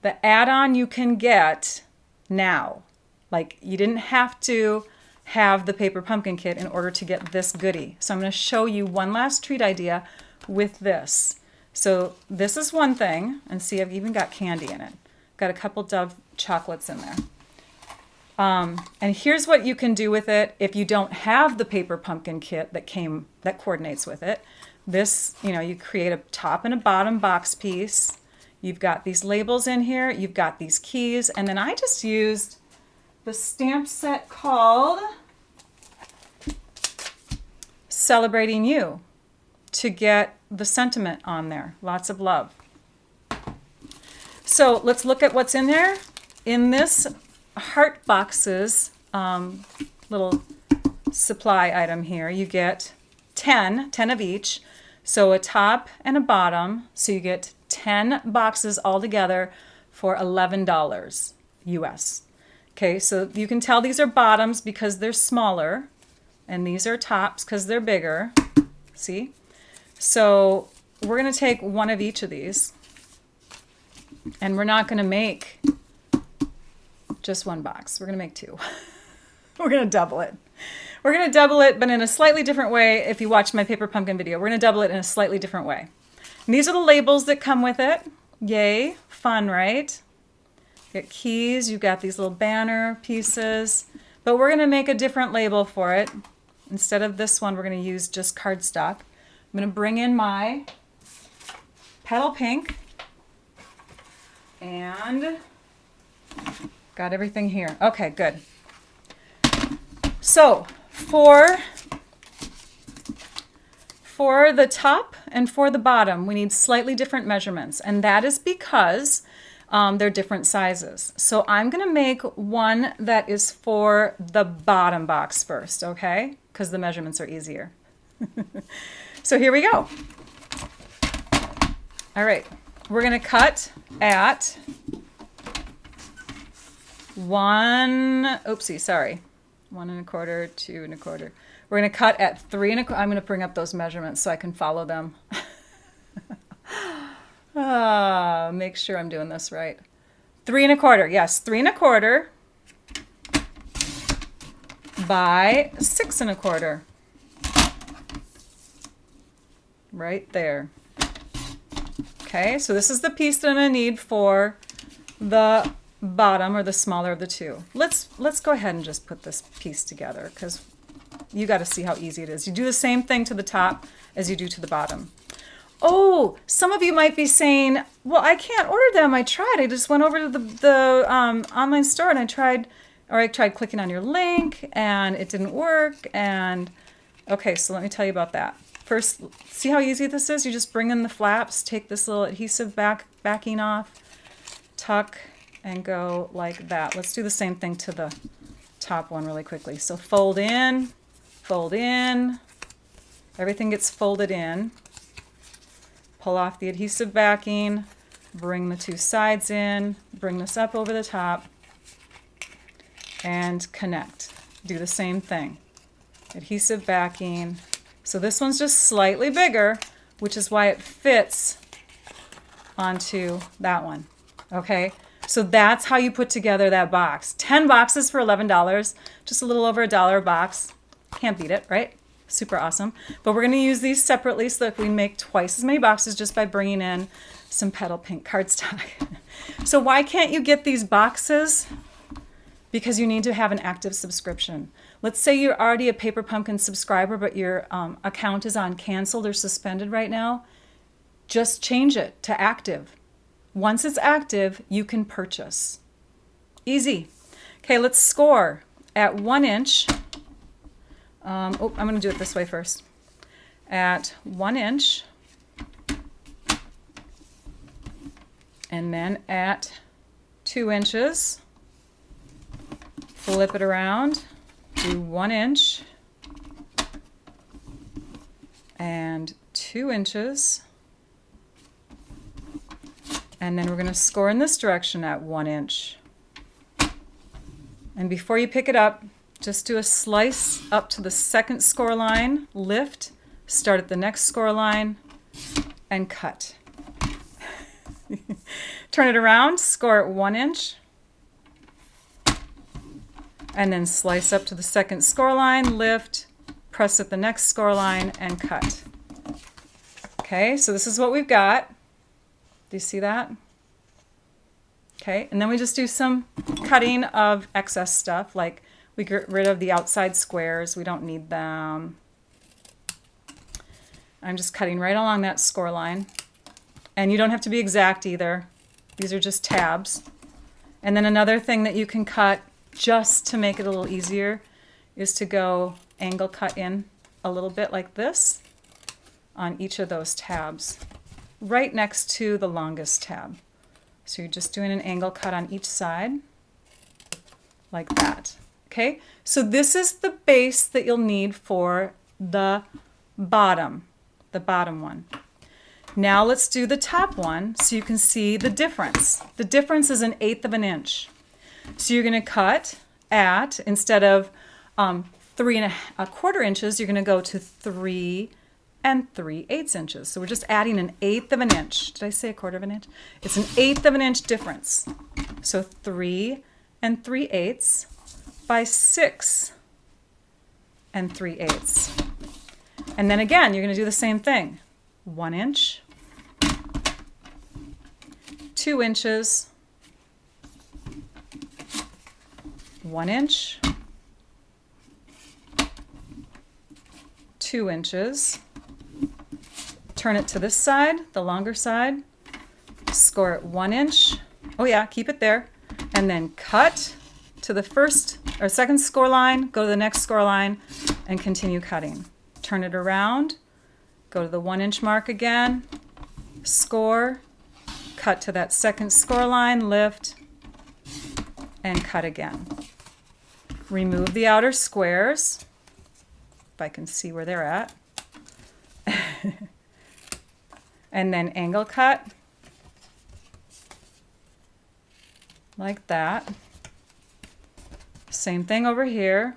The add-on you can get now. Like, you didn't have to have the Paper Pumpkin kit in order to get this goodie. So I'm going to show you one last treat idea with this. So this is one thing, and see, I've even got candy in it. Got a couple Dove chocolates in there. And here's what you can do with it if you don't have the Paper Pumpkin kit that coordinates with it. This, you create a top and a bottom box piece. You've got these labels in here. You've got these keys. And then I just used the stamp set called Celebrating You to get the sentiment on there. Lots of love. So let's look at what's in there. In this Heart Boxes little supply item here, you get 10 of each. So a top and a bottom. So you get 10 boxes all together for $11 US. Okay, so you can tell these are bottoms because they're smaller, and these are tops because they're bigger. See? So we're going to take one of each of these, and we're not going to make just one box. We're going to make two. We're going to double it. We're going to double it, but in a slightly different way. If you watch my Paper Pumpkin video, we're going to double it in a slightly different way. And these are the labels that come with it. Yay, fun, right? You got keys, you've got these little banner pieces, but we're gonna make a different label for it. Instead of this one, we're gonna use just cardstock. I'm gonna bring in my petal pink and got everything here. Okay, good. So for the top and for the bottom, we need slightly different measurements, and that is because they're different sizes. So I'm going to make one that is for the bottom box first, okay? Because the measurements are easier. So here we go. All right, we're going to cut at 1 1 1/4, 2 1/4. We're going to cut at 3 1/4. I'm going to bring up those measurements so I can follow them. Make sure I'm doing this right. 3 1/4. Yes, 3 1/4 by 6 1/4. Right there. Okay, so this is the piece that I'm going to need for the bottom, or the smaller of the two. Let's go ahead and just put this piece together, because you got to see how easy it is. You do the same thing to the top as you do to the bottom. Oh, some of you might be saying, well, I can't order them. I tried. I just went over to the online store and I tried clicking on your link and it didn't work. And okay, so let me tell you about that. First, see how easy this is? You just bring in the flaps, take this little adhesive backing off, tuck, and go like that. Let's do the same thing to the top one really quickly. So fold in, everything gets folded in. Pull off the adhesive backing, bring the two sides in, bring this up over the top, and connect. Do the same thing. Adhesive backing. So this one's just slightly bigger, which is why it fits onto that one. Okay, so that's how you put together that box. 10 boxes for $11, just a little over $1 a box. Can't beat it, right? Super awesome. But we're going to use these separately so that we can make twice as many boxes just by bringing in some petal pink cardstock. So why can't you get these boxes? Because you need to have an active subscription. Let's say you're already a Paper Pumpkin subscriber, but your account is on canceled or suspended right now. Just change it to active. Once it's active, you can purchase. Easy. Okay, let's score at 1 inch. I'm going to do it this way first. At 1 inch. And then at 2 inches. Flip it around. Do 1 inch. And 2 inches. And then we're going to score in this direction at 1 inch. And before you pick it up, just do a slice up to the second score line, lift, start at the next score line, and cut. Turn it around, score at 1 inch, and then slice up to the second score line, lift, press at the next score line, and cut. Okay, so this is what we've got. Do you see that? Okay, and then we just do some cutting of excess stuff, like we get rid of the outside squares. We don't need them. I'm just cutting right along that score line. And you don't have to be exact either. These are just tabs. And then another thing that you can cut just to make it a little easier is to go angle cut in a little bit like this on each of those tabs, right next to the longest tab. So you're just doing an angle cut on each side like that. Okay, so this is the base that you'll need for the bottom one. Now let's do the top one so you can see the difference. The difference is 1/8 of an inch. So you're going to cut at, instead of 3 1/4 inches, you're going to go to 3 3/8 inches. So we're just adding 1/8 of an inch. Did I say 1/4 of an inch? It's 1/8 of an inch difference. So 3 3/8 by 6 3/8. And then again, you're going to do the same thing. 1 inch, 2 inches, 1 inch, 2 inches, turn it to this side, the longer side, score it 1 inch, oh yeah, keep it there, and then cut to the first or second score line, go to the next score line, and continue cutting. Turn it around, go to the 1 inch mark again, score, cut to that second score line, lift, and cut again. Remove the outer squares, if I can see where they're at. And then angle cut, like that. Same thing over here.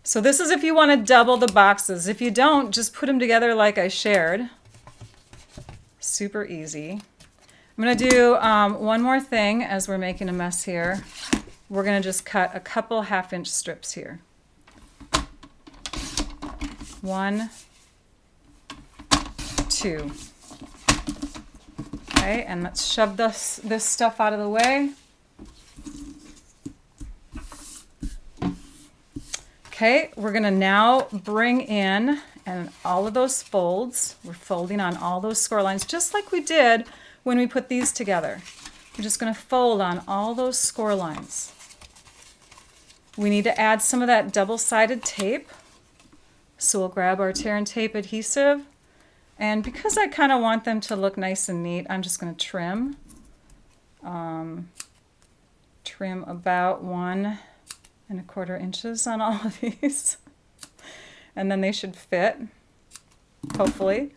So this is if you want to double the boxes. If you don't, just put them together like I shared. Super easy. I'm going to do one more thing as we're making a mess here. We're going to just cut a couple 1/2 inch strips here. 1, 2. Okay, and let's shove this stuff out of the way. Okay, we're going to now bring in and all of those folds. We're folding on all those score lines just like we did when we put these together. We're just going to fold on all those score lines. We need to add some of that double-sided tape. So we'll grab our tear and tape adhesive. And because I kind of want them to look nice and neat, I'm just going to trim. Trim about 1 1/4 inches on all of these. And then they should fit, hopefully.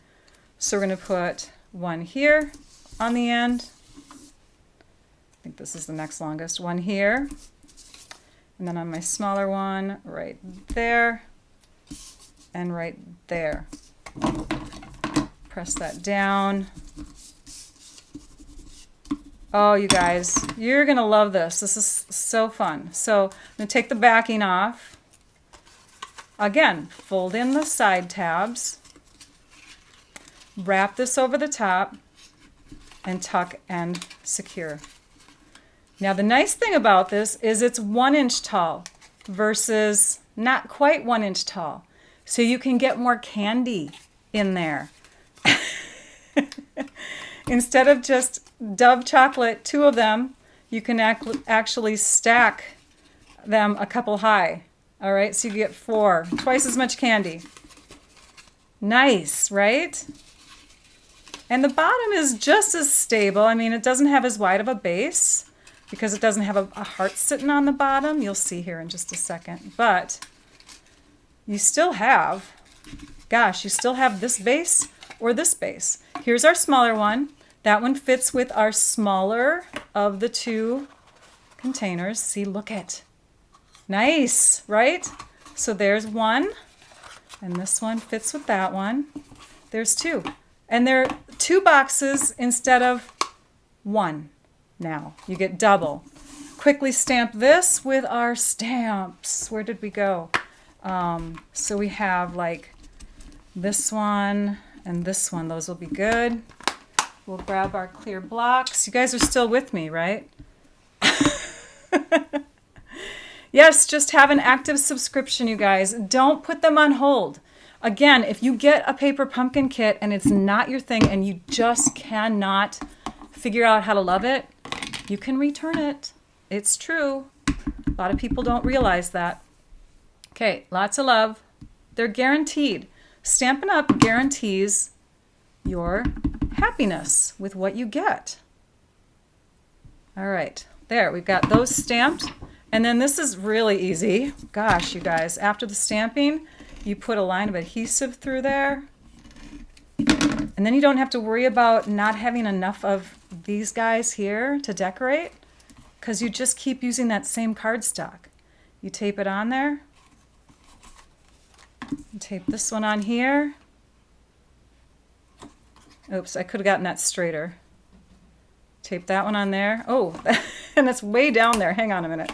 So we're going to put 1 here on the end. I think this is the next longest. 1 here. And then on my smaller one, right there. And right there. Press that down. Oh, you guys, you're going to love this. This is so fun. So I'm going to take the backing off. Again, fold in the side tabs. Wrap this over the top and tuck and secure. Now the nice thing about this is it's 1 inch tall versus not quite 1 inch tall. So you can get more candy in there. Instead of just Dove chocolate, 2 of them, you can actually stack them a couple high. All right, so you get 4, twice as much candy. Nice, right? And the bottom is just as stable. I mean, it doesn't have as wide of a base because it doesn't have a heart sitting on the bottom. You'll see here in just a second. But you still have, gosh, you still have this base or this base. Here's our smaller one. That one fits with our smaller of the 2 containers. See, look at. Nice, right? So there's 1, and this one fits with that one. There's 2. And they're 2 boxes instead of 1 now. You get double. Quickly stamp this with our stamps. Where did we go? So we have like this one and this one. Those will be good. We'll grab our clear blocks. You guys are still with me, right? Yes, just have an active subscription, you guys. Don't put them on hold. Again, if you get a paper pumpkin kit and it's not your thing and you just cannot figure out how to love it, you can return it. It's true. A lot of people don't realize that. Okay, lots of love. They're guaranteed. Stampin' Up! Guarantees your happiness with what you get. All right, there, we've got those stamped. And then this is really easy. Gosh, you guys, after the stamping, you put a line of adhesive through there. And then you don't have to worry about not having enough of these guys here to decorate because you just keep using that same cardstock. You tape it on there. You tape this one on here. Oops, I could have gotten that straighter. Tape that one on there. Oh, and it's way down there. Hang on a minute.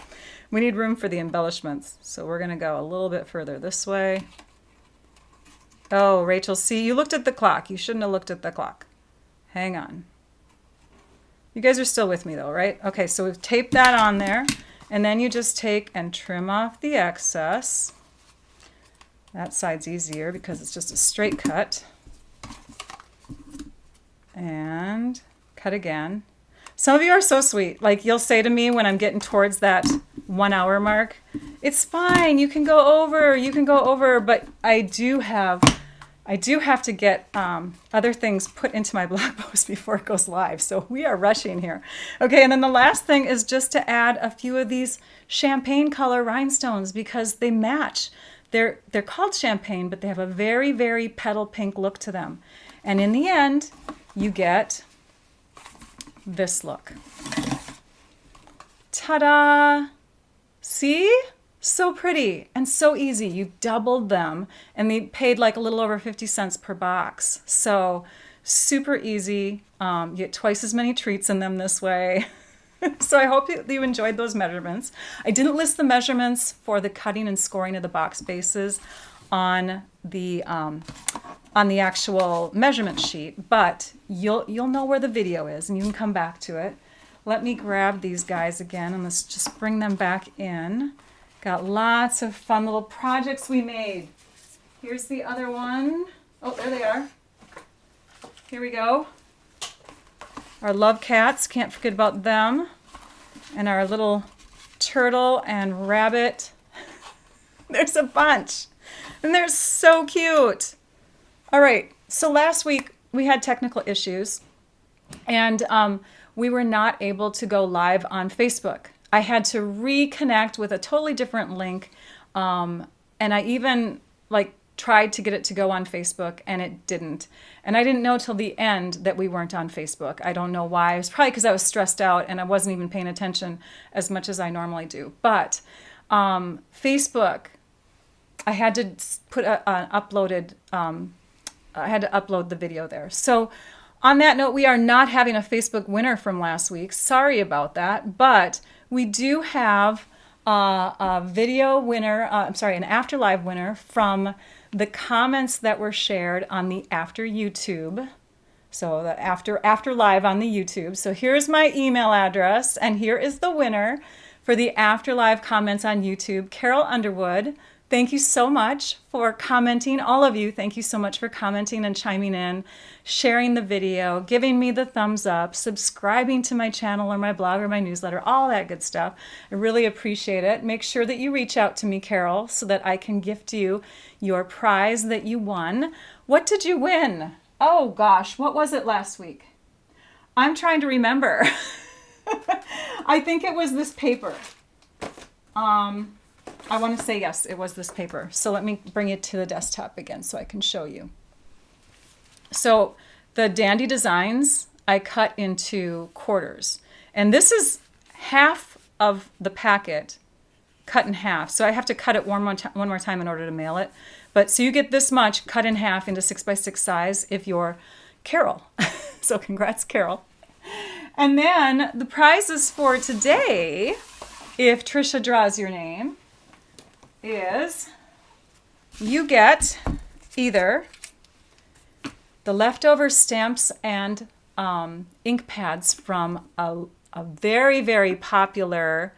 We need room for the embellishments. So we're going to go a little bit further this way. Oh, Rachel, see, you looked at the clock. You shouldn't have looked at the clock. Hang on. You guys are still with me though, right? Okay, so we've taped that on there, and then you just take and trim off the excess. That side's easier because it's just a straight cut. And cut again. Some of you are so sweet. Like, you'll say to me when I'm getting towards that 1 hour mark, it's fine, you can go over, but I do have to get other things put into my blog post before it goes live. So we are rushing here. Okay, and then the last thing is just to add a few of these champagne color rhinestones because they match. They're called champagne, but they have a very, very petal pink look to them. And in the end, you get this look. Ta-da! See? So pretty and so easy. You doubled them, and they paid like a little over 50 cents per box. So super easy. You get twice as many treats in them this way. So I hope you enjoyed those measurements. I didn't list the measurements for the cutting and scoring of the box bases on the actual measurement sheet, but you'll know where the video is and you can come back to it. Let me grab these guys again and let's just bring them back in. Got lots of fun little projects we made. Here's the other one. Oh, there they are. Here we go. Our love cats, can't forget about them. And our little turtle and rabbit. There's a bunch. And they're so cute. All right, so last week we had technical issues and we were not able to go live on Facebook. I had to reconnect with a totally different link, and I even tried to get it to go on Facebook and it didn't. And I didn't know till the end that we weren't on Facebook. I don't know why. It was probably because I was stressed out and I wasn't even paying attention as much as I normally do. But Facebook, I had to put I had to upload the video there. So on that note, we are not having a Facebook winner from last week. Sorry about that, but we do have a video winner, an after live winner from the comments that were shared on the after YouTube. So the after live on the YouTube. So here's my email address, and here is the winner for the after live comments on YouTube, Carol Underwood. Thank you so much for commenting, all of you. Thank you so much for commenting and chiming in, sharing the video, giving me the thumbs up, subscribing to my channel or my blog or my newsletter, all that good stuff. I really appreciate it. Make sure that you reach out to me, Carol, so that I can gift you your prize that you won. What did you win? Oh gosh, what was it last week? I'm trying to remember. I think it was this paper. I want to say yes, it was this paper. So let me bring it to the desktop again so I can show you. So the Dandy Designs, I cut into quarters. And this is half of the packet cut in half. So I have to cut it one more time in order to mail it. But so you get this much cut in half into 6x6 size if you're Carol. So congrats, Carol. And then the prizes for today, if Trisha draws your name, is you get either the leftover stamps and ink pads from a very, very popular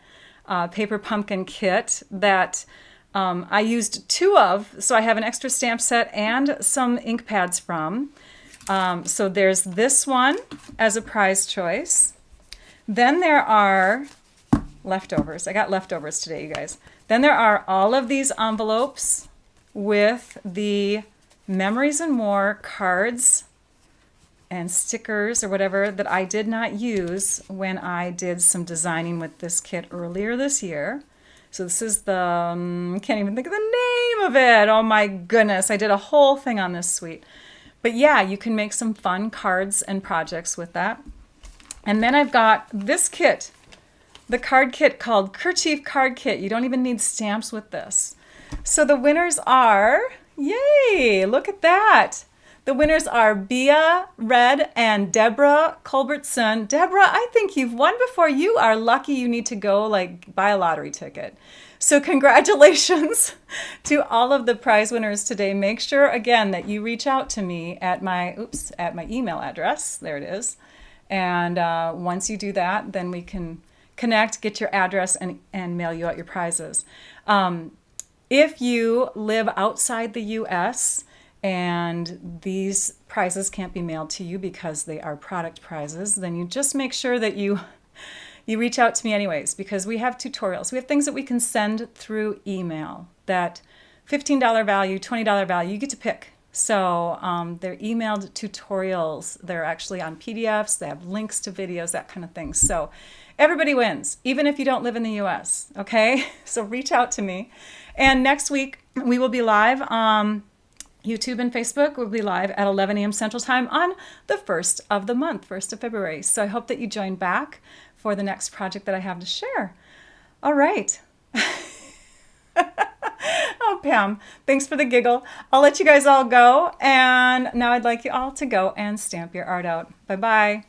paper pumpkin kit that I used 2 of, so I have an extra stamp set and some ink pads from. So there's this one as a prize choice. Then there are leftovers. I got leftovers today, you guys. Then there are all of these envelopes with the Memories and More cards and stickers or whatever that I did not use when I did some designing with this kit earlier this year. So this is the, can't even think of the name of it. Oh my goodness, I did a whole thing on this suite. But yeah, you can make some fun cards and projects with that. And then I've got this kit. The card kit called Kerchief Card Kit. You don't even need stamps with this. So the winners are, yay, look at that. The winners are Bea Red and Deborah Culbertson. Deborah, I think you've won before. You are lucky. You need to go buy a lottery ticket. So congratulations to all of the prize winners today. Make sure again that you reach out to me at my email address. There it is. And once you do that, then we can connect, get your address, and mail you out your prizes. If you live outside the U.S. and these prizes can't be mailed to you because they are product prizes, then you just make sure that you reach out to me anyways, because we have tutorials. We have things that we can send through email that $15 value, $20 value, you get to pick. So they're emailed tutorials. They're actually on PDFs. They have links to videos, that kind of thing. So everybody wins, even if you don't live in the US, okay? So reach out to me. And next week, we will be live on YouTube and Facebook. We'll be live at 11 a.m. Central Time on the 1st of the month, 1st of February. So I hope that you join back for the next project that I have to share. All right. Oh, Pam, thanks for the giggle. I'll let you guys all go. And now I'd like you all to go and stamp your art out. Bye-bye.